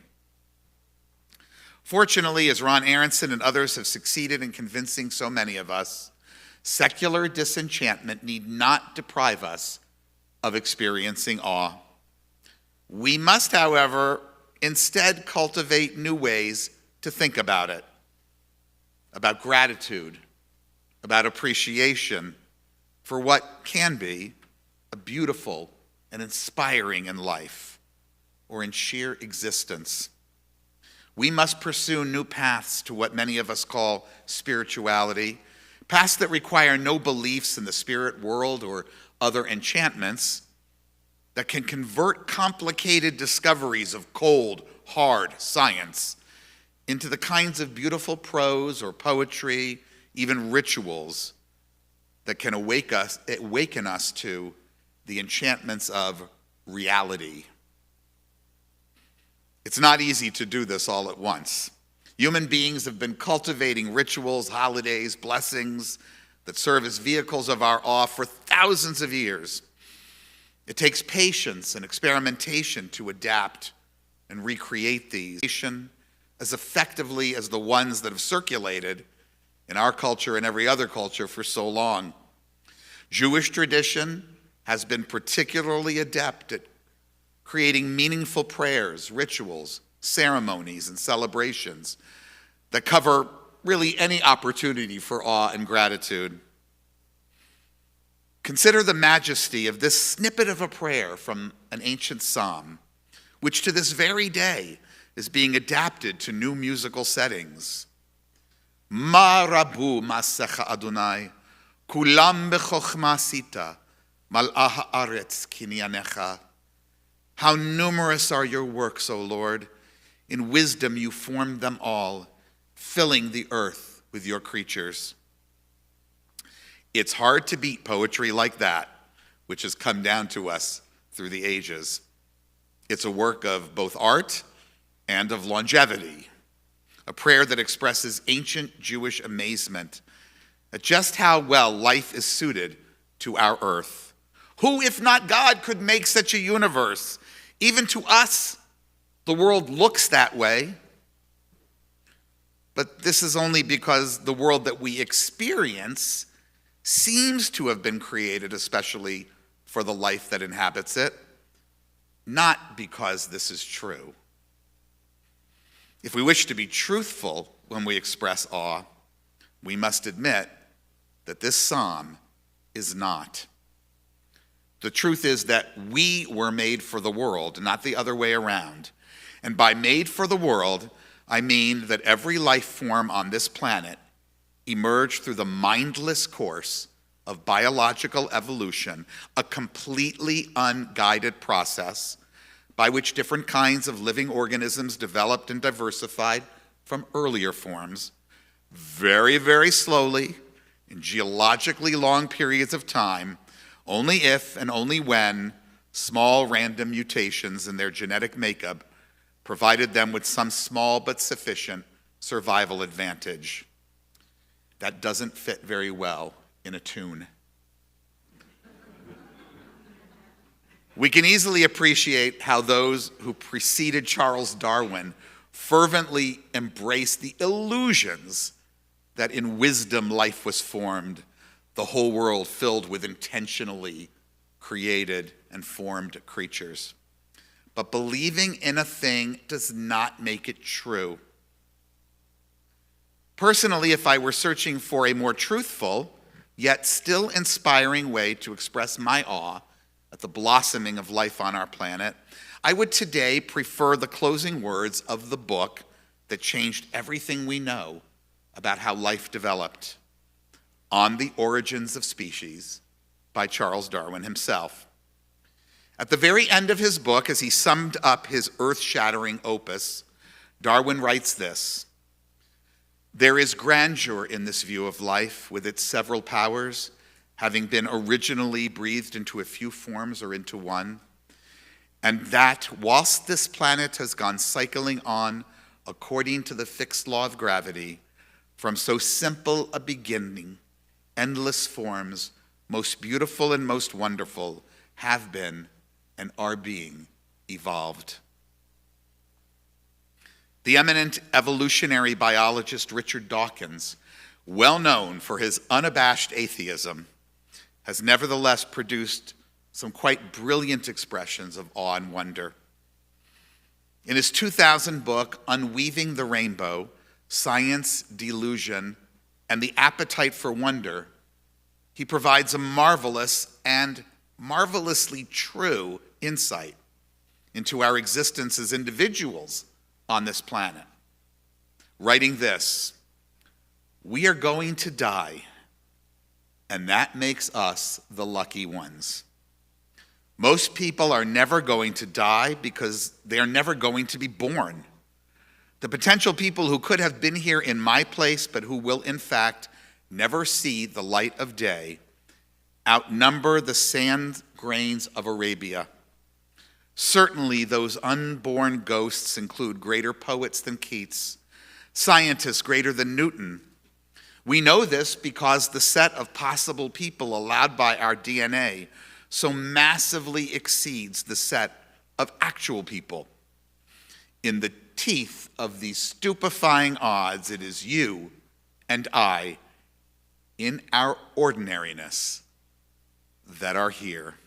Fortunately, as Ron Aronson and others have succeeded in convincing so many of us, secular disenchantment need not deprive us of experiencing awe. We must, however, instead cultivate new ways to think about it, about gratitude, about appreciation for what can be a beautiful and inspiring in life or in sheer existence. We must pursue new paths to what many of us call spirituality, paths that require no beliefs in the spirit world or other enchantments, that can convert complicated discoveries of cold, hard science into the kinds of beautiful prose or poetry, even rituals, that can awaken us to the enchantments of reality. It's not easy to do this all at once. Human beings have been cultivating rituals, holidays, blessings that serve as vehicles of our awe for thousands of years. It takes patience and experimentation to adapt and recreate these as effectively as the ones that have circulated in our culture and every other culture for so long. Jewish tradition has been particularly adept at creating meaningful prayers, rituals, ceremonies, and celebrations that cover really any opportunity for awe and gratitude. Consider the majesty of this snippet of a prayer from an ancient psalm, which to this very day is being adapted to new musical settings. Ma rabu masecha Adonai, kulam bechochma sita, mal'ah haaretz kinyanecha. How numerous are your works, O Lord. In wisdom you formed them all, filling the earth with your creatures. It's hard to beat poetry like that, which has come down to us through the ages. It's a work of both art and of longevity, a prayer that expresses ancient Jewish amazement at just how well life is suited to our earth. Who, if not God, could make such a universe? Even to us, the world looks that way. But this is only because the world that we experience seems to have been created especially for the life that inhabits it, not because this is true. If we wish to be truthful when we express awe, we must admit that this psalm is not. The truth is that we were made for the world, not the other way around. And by made for the world, I mean that every life form on this planet emerged through the mindless course of biological evolution, a completely unguided process by which different kinds of living organisms developed and diversified from earlier forms, very, very slowly, in geologically long periods of time, only if and only when small random mutations in their genetic makeup provided them with some small but sufficient survival advantage. That doesn't fit very well in a tune. We can easily appreciate how those who preceded Charles Darwin fervently embraced the illusions that in wisdom life was formed, the whole world filled with intentionally created and formed creatures. But believing in a thing does not make it true. Personally, if I were searching for a more truthful, yet still inspiring way to express my awe at the blossoming of life on our planet, I would today prefer the closing words of the book that changed everything we know about how life developed, On the Origins of Species by Charles Darwin himself. At the very end of his book, as he summed up his earth-shattering opus, Darwin writes this: "There is grandeur in this view of life, with its several powers, having been originally breathed into a few forms or into one, and that whilst this planet has gone cycling on according to the fixed law of gravity, from so simple a beginning, endless forms, most beautiful and most wonderful, have been and are being evolved." The eminent evolutionary biologist Richard Dawkins, well known for his unabashed atheism, has nevertheless produced some quite brilliant expressions of awe and wonder. In his 2000 book, Unweaving the Rainbow, Science, Delusion, and the Appetite for Wonder, he provides a marvelous and marvelously true insight into our existence as individuals on this planet, writing this: "We are going to die, and that makes us the lucky ones. Most people are never going to die because they are never going to be born. The potential people who could have been here in my place, but who will in fact never see the light of day, outnumber the sand grains of Arabia. Certainly those unborn ghosts include greater poets than Keats, scientists greater than Newton. We know this because the set of possible people allowed by our DNA so massively exceeds the set of actual people. In the teeth of these stupefying odds, it is you and I, in our ordinariness, that are here."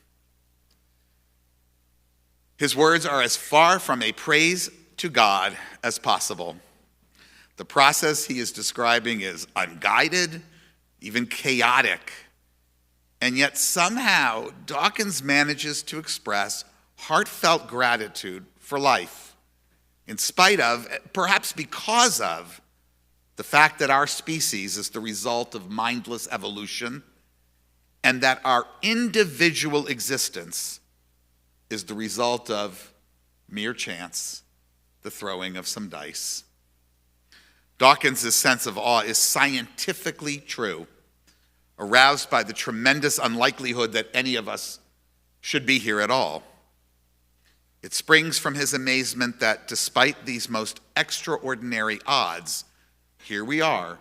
His words are as far from a praise to God as possible. The process he is describing is unguided, even chaotic, and yet somehow Dawkins manages to express heartfelt gratitude for life, in spite of, perhaps because of, the fact that our species is the result of mindless evolution, and that our individual existence is the result of mere chance, the throwing of some dice. Dawkins' sense of awe is scientifically true, aroused by the tremendous unlikelihood that any of us should be here at all. It springs from his amazement that despite these most extraordinary odds, here we are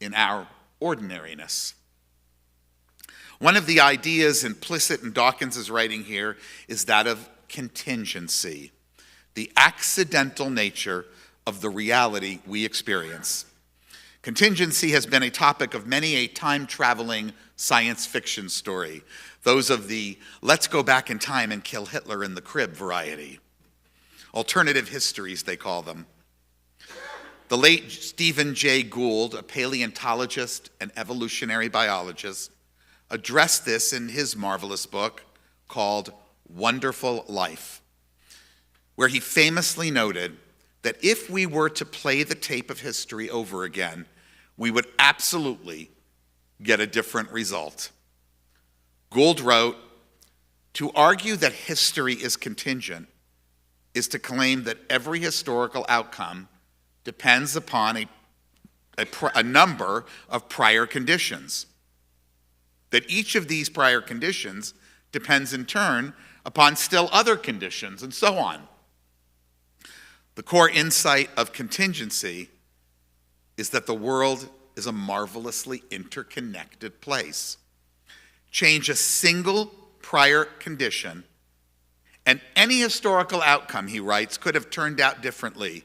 in our ordinariness. One of the ideas implicit in Dawkins' writing here is that of contingency, the accidental nature of the reality we experience. Contingency has been a topic of many a time-traveling science fiction story, those of the let's go back in time and kill Hitler in the crib variety. Alternative histories, they call them. The late Stephen Jay Gould, a paleontologist and evolutionary biologist, addressed this in his marvelous book called Wonderful Life, where he famously noted that if we were to play the tape of history over again, we would absolutely get a different result. Gould wrote, "To argue that history is contingent is to claim that every historical outcome depends upon a number of prior conditions, that each of these prior conditions depends in turn upon still other conditions, and so on. The core insight of contingency is that the world is a marvelously interconnected place. Change a single prior condition, and any historical outcome," he writes, "could have turned out differently.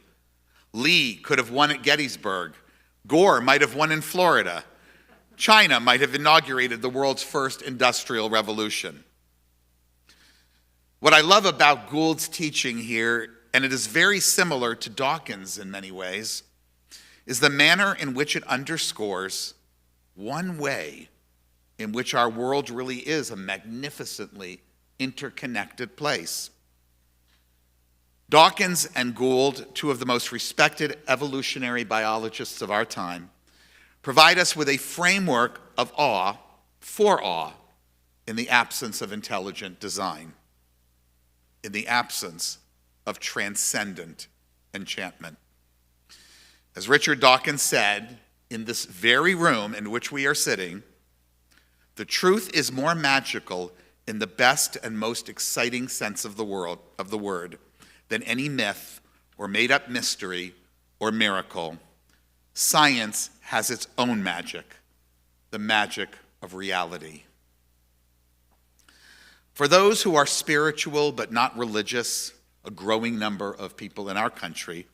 Lee could have won at Gettysburg. Gore might have won in Florida. China might have inaugurated the world's first industrial revolution." What I love about Gould's teaching here, and it is very similar to Dawkins in many ways, is the manner in which it underscores one way in which our world really is a magnificently interconnected place. Dawkins and Gould, two of the most respected evolutionary biologists of our time, provide us with a framework of awe for awe in the absence of intelligent design, in the absence of transcendent enchantment. As Richard Dawkins said, in this very room in which we are sitting, the truth is more magical in the best and most exciting sense of the word than any myth or made-up mystery or miracle. Science has its own magic, the magic of reality. For those who are spiritual but not religious, a growing number of people in our country,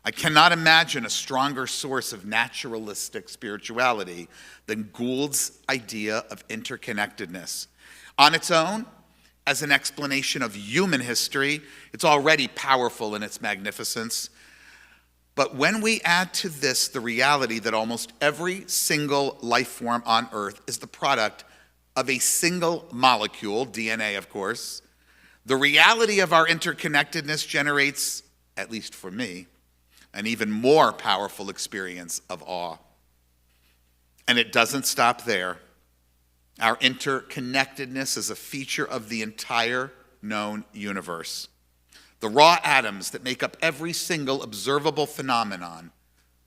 I cannot imagine a stronger source of naturalistic spirituality than Gould's idea of interconnectedness. On its own, as an explanation of human history, it's already powerful in its magnificence. But when we add to this the reality that almost every single life form on Earth is the product of a single molecule, DNA of course, the reality of our interconnectedness generates, at least for me, an even more powerful experience of awe. And it doesn't stop there. Our interconnectedness is a feature of the entire known universe. The raw atoms that make up every single observable phenomenon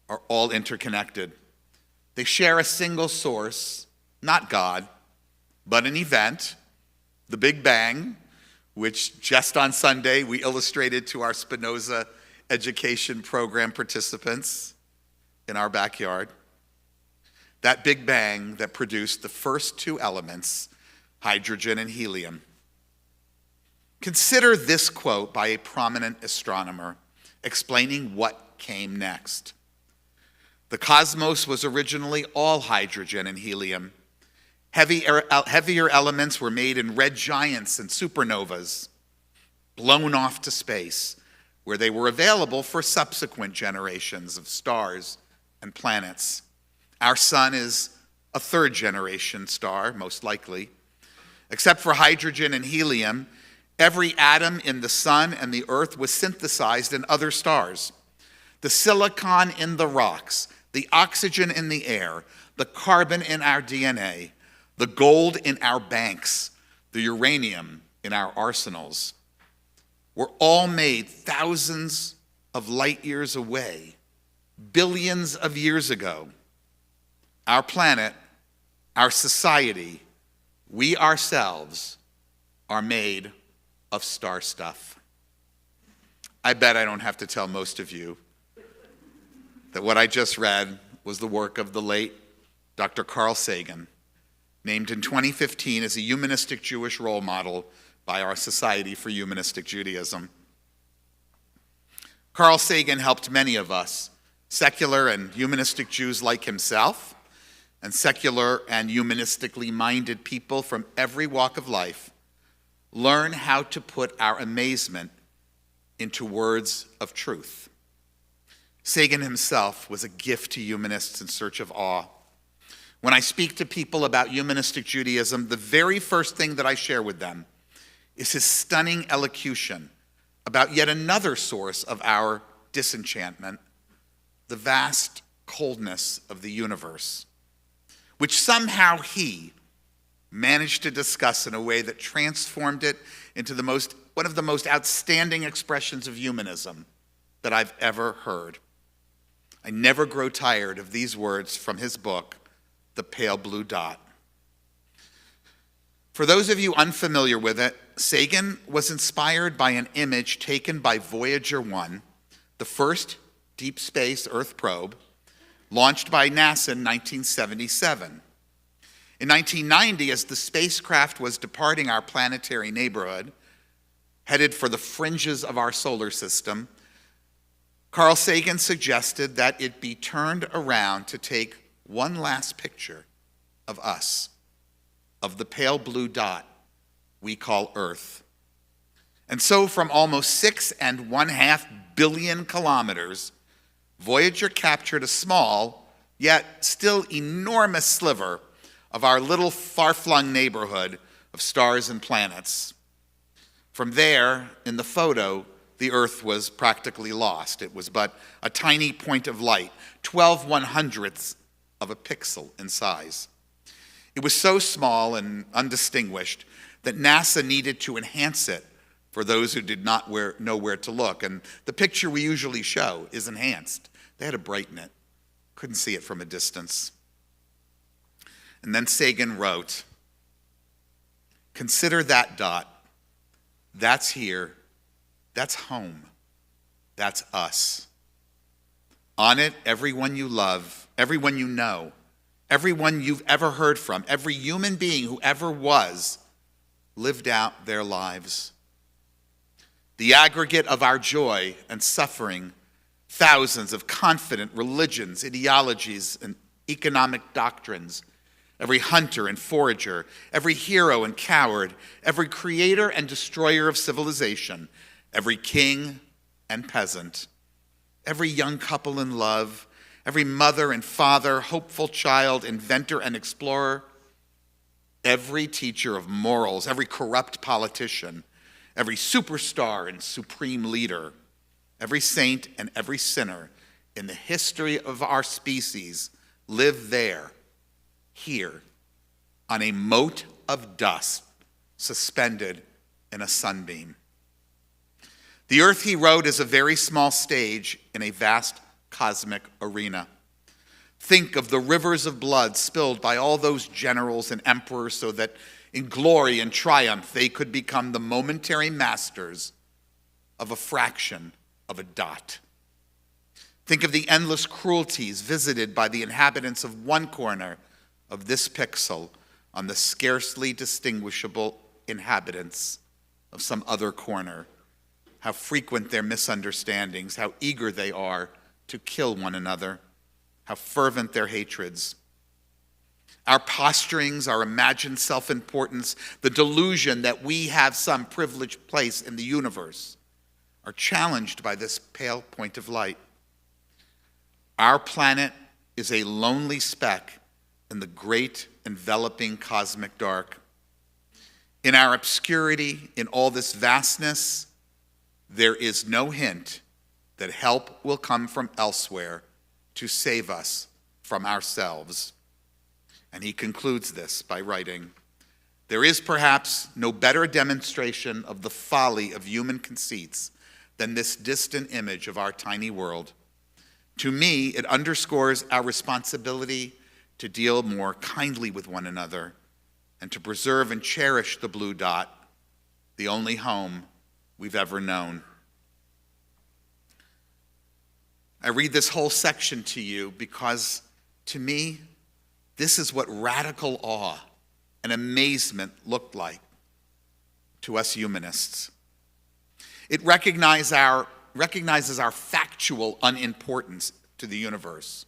are all interconnected. They share a single source, not God, but an event, the Big Bang, which just on Sunday we illustrated to our Spinoza education program participants in our backyard. That Big Bang that produced the first two elements, hydrogen and helium. Consider this quote by a prominent astronomer explaining what came next. The cosmos was originally all hydrogen and helium. Heavier elements were made in red giants and supernovas, blown off to space, where they were available for subsequent generations of stars and planets. Our sun is a third generation star, most likely. Except for hydrogen and helium, every atom in the sun and the earth was synthesized in other stars. The silicon in the rocks, the oxygen in the air, the carbon in our DNA, the gold in our banks, the uranium in our arsenals, were all made thousands of light years away, billions of years ago. Our planet, our society, we ourselves are made of star stuff. I bet I don't have to tell most of you that what I just read was the work of the late Dr. Carl Sagan, named in 2015 as a humanistic Jewish role model by our Society for Humanistic Judaism. Carl Sagan helped many of us, secular and humanistic Jews like himself, and secular and humanistically minded people from every walk of life, learn how to put our amazement into words of truth. Sagan himself was a gift to humanists in search of awe. When I speak to people about humanistic Judaism, the very first thing that I share with them is his stunning elocution about yet another source of our disenchantment, the vast coldness of the universe, which somehow he managed to discuss in a way that transformed it into one of the most outstanding expressions of humanism that I've ever heard. I never grow tired of these words from his book, The Pale Blue Dot. For those of you unfamiliar with it, Sagan was inspired by an image taken by Voyager 1, the first deep space Earth probe, launched by NASA in 1977. In 1990, as the spacecraft was departing our planetary neighborhood, headed for the fringes of our solar system, Carl Sagan suggested that it be turned around to take one last picture of us, of the pale blue dot we call Earth. And so from almost 6.5 billion kilometers, Voyager captured a small, yet still enormous sliver of our little far-flung neighborhood of stars and planets. From there, in the photo, the earth was practically lost. It was but a tiny point of light, 12 1/100ths of a pixel in size. It was so small and undistinguished that NASA needed to enhance it for those who did not know where to look. And the picture we usually show is enhanced. They had to brighten it. Couldn't see it from a distance. And then Sagan wrote, "Consider that dot. That's here. That's home. That's us. On it, everyone you love, everyone you know, everyone you've ever heard from, every human being who ever was, lived out their lives. The aggregate of our joy and suffering, thousands of confident religions, ideologies, and economic doctrines, every hunter and forager, every hero and coward, every creator and destroyer of civilization, every king and peasant, every young couple in love, every mother and father, hopeful child, inventor and explorer, every teacher of morals, every corrupt politician, every superstar and supreme leader, every saint and every sinner in the history of our species live there, here, on a mote of dust suspended in a sunbeam. The earth," he wrote, "is a very small stage in a vast cosmic arena. Think of the rivers of blood spilled by all those generals and emperors so that in glory and triumph they could become the momentary masters of a fraction of a dot. Think of the endless cruelties visited by the inhabitants of one corner of this pixel on the scarcely distinguishable inhabitants of some other corner. How frequent their misunderstandings, how eager they are to kill one another, how fervent their hatreds. Our posturings, our imagined self-importance, the delusion that we have some privileged place in the universe are challenged by this pale point of light. Our planet is a lonely speck in the great enveloping cosmic dark. In our obscurity, in all this vastness, there is no hint that help will come from elsewhere to save us from ourselves." And he concludes this by writing, "There is perhaps no better demonstration of the folly of human conceits than this distant image of our tiny world. To me, it underscores our responsibility to deal more kindly with one another and to preserve and cherish the blue dot, the only home we've ever known." I read this whole section to you because, to me, this is what radical awe and amazement looked like to us humanists. It recognizes our factual unimportance to the universe,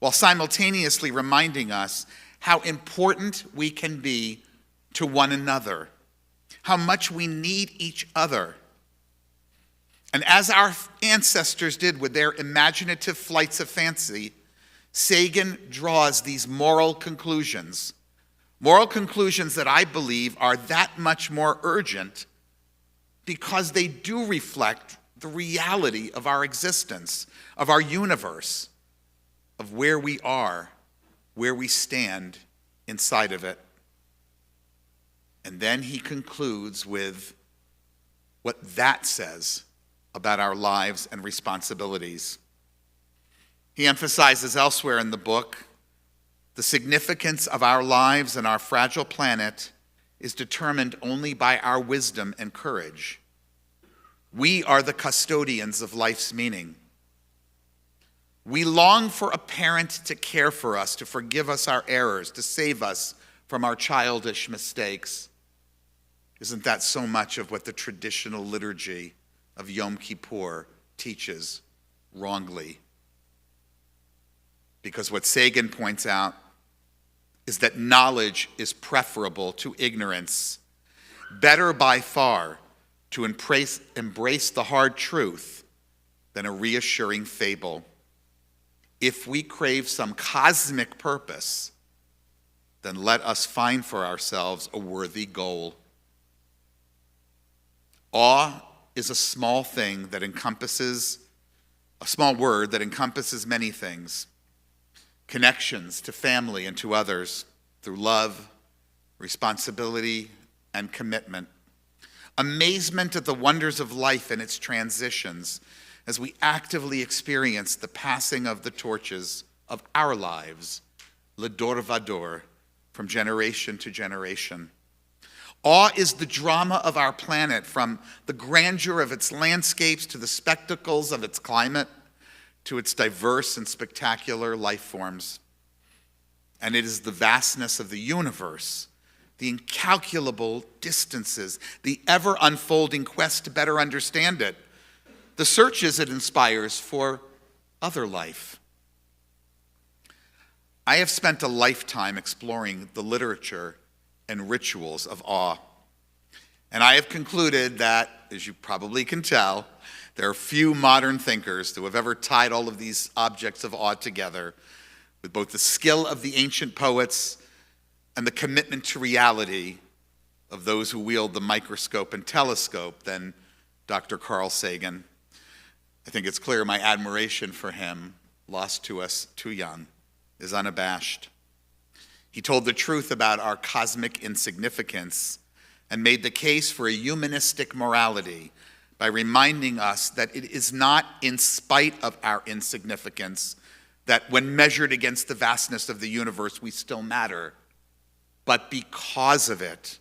while simultaneously reminding us how important we can be to one another, how much we need each other. And as our ancestors did with their imaginative flights of fancy, Sagan draws these moral conclusions that I believe are that much more urgent because they do reflect the reality of our existence, of our universe, of where we are, where we stand inside of it. And then he concludes with what that says about our lives and responsibilities. He emphasizes elsewhere in the book, the significance of our lives and our fragile planet is determined only by our wisdom and courage. We are the custodians of life's meaning. We long for a parent to care for us, to forgive us our errors, to save us from our childish mistakes. Isn't that so much of what the traditional liturgy of Yom Kippur teaches wrongly? Because what Sagan points out is that knowledge is preferable to ignorance. Better by far to embrace the hard truth than a reassuring fable. If we crave some cosmic purpose, then let us find for ourselves a worthy goal. Awe is a small thing that encompasses, a small word that encompasses many things. Connections to family and to others through love, responsibility, and commitment. Amazement at the wonders of life and its transitions as we actively experience the passing of the torches of our lives, l'dor vador, from generation to generation. Awe is the drama of our planet, from the grandeur of its landscapes to the spectacles of its climate, to its diverse and spectacular life forms. And it is the vastness of the universe, the incalculable distances, the ever-unfolding quest to better understand it, the searches it inspires for other life. I have spent a lifetime exploring the literature and rituals of awe, and I have concluded that, as you probably can tell, there are few modern thinkers who have ever tied all of these objects of awe together with both the skill of the ancient poets and the commitment to reality of those who wield the microscope and telescope than Dr. Carl Sagan. I think it's clear my admiration for him, lost to us too young, is unabashed. He told the truth about our cosmic insignificance and made the case for a humanistic morality by reminding us that it is not in spite of our insignificance that when measured against the vastness of the universe we still matter, but because of it.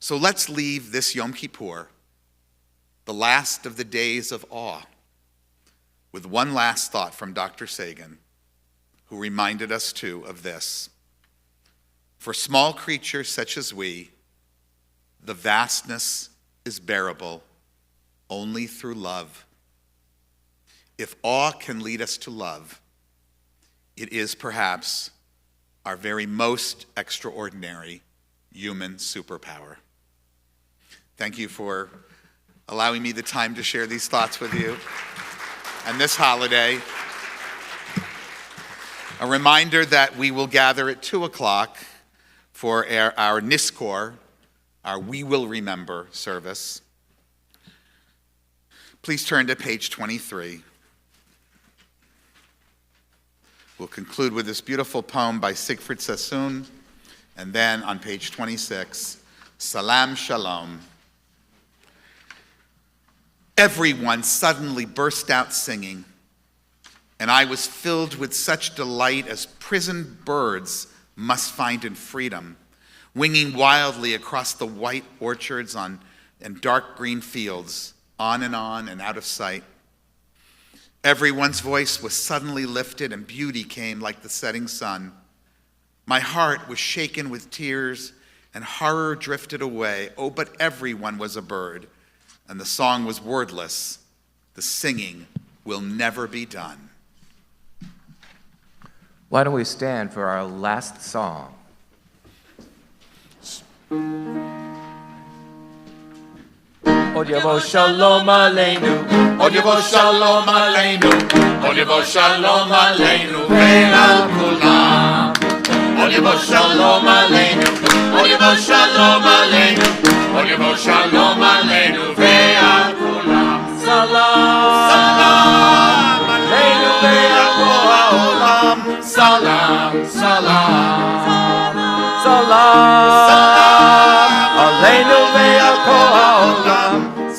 So let's leave this Yom Kippur, the last of the days of awe, with one last thought from Dr. Sagan, who reminded us too of this. For small creatures such as we, the vastness is bearable only through love. If awe can lead us to love, it is perhaps our very most extraordinary human superpower. Thank you for allowing me the time to share these thoughts with you. And this holiday, a reminder that we will gather at 2 o'clock for our Niskor, our We Will Remember service. Please turn to page 23. We'll conclude with this beautiful poem by Siegfried Sassoon, and then on page 26, Salam Shalom. Everyone suddenly burst out singing, and I was filled with such delight as prisoned birds must find in freedom, winging wildly across the white orchards and dark green fields, on and out of sight. Everyone's voice was suddenly lifted, and beauty came like the setting sun. My heart was shaken with tears, and horror drifted away. Oh, but everyone was a bird, and the song was wordless. The singing will never be done. Why don't we stand for our last song? Od Yavo Shalom Aleinu, Od Yavo Shalom Aleinu, Od Yavo Shalom Aleinu, Ve'al Kulam. Od Yavo Shalom Aleinu, Od Yavo Shalom Aleinu, Od Yavo Shalom Aleinu, Ve'al Kulam. Salam, Salam Aleinu, Ve'al Kol Ha'olam. Salam, Salam, Salam, Salam Aleinu, Ve'al Kol Ha'olam.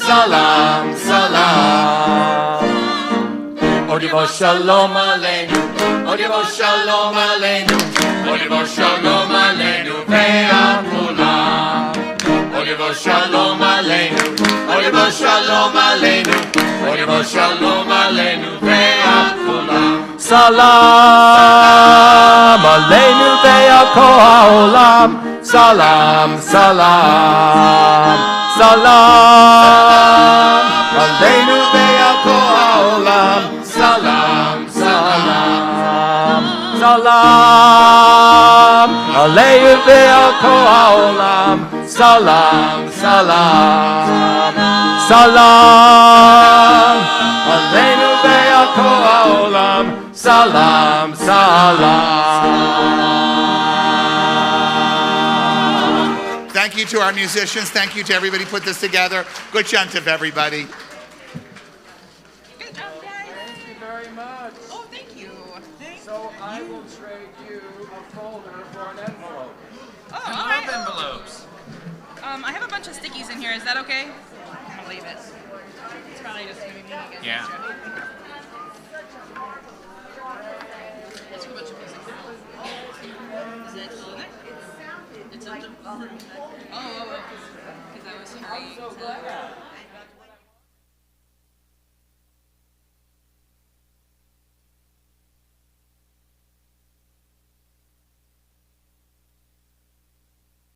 Salam, salam. Od Yavo Shalom Aleinu, Od Yavo Shalom Aleinu, Od Yavo Shalom Aleinu, Ve'al Kulam. Od Yavo Shalom Aleinu, Od Yavo Shalom Aleinu, Od Yavo Shalom Aleinu, Ve'al Kulam. Salam Aleinu, Ve'al Kol Ha'olam. Salam, salam. Salam Aleinu Ve'al Kol Ha'olam. Salam, salam. Salam Aleinu Ve'al Kol Ha'olam. Salam, salam. Salam Aleinu Ve'al Kol Ha'olam. Salam, salam. Thank you to our musicians. Thank you to everybody who put this together. Good shantiv, everybody. Good job, guys. Thank you very much. Oh, thank you. So I will trade you a folder for an envelope. Oh, all I right. love envelopes. I have a bunch of stickies in here. Is that okay? I'm gonna leave it. It's probably just gonna be me again. Yeah. That's a bunch of music now. Is that still in there? It's in there. Oh. Because I was hurrying.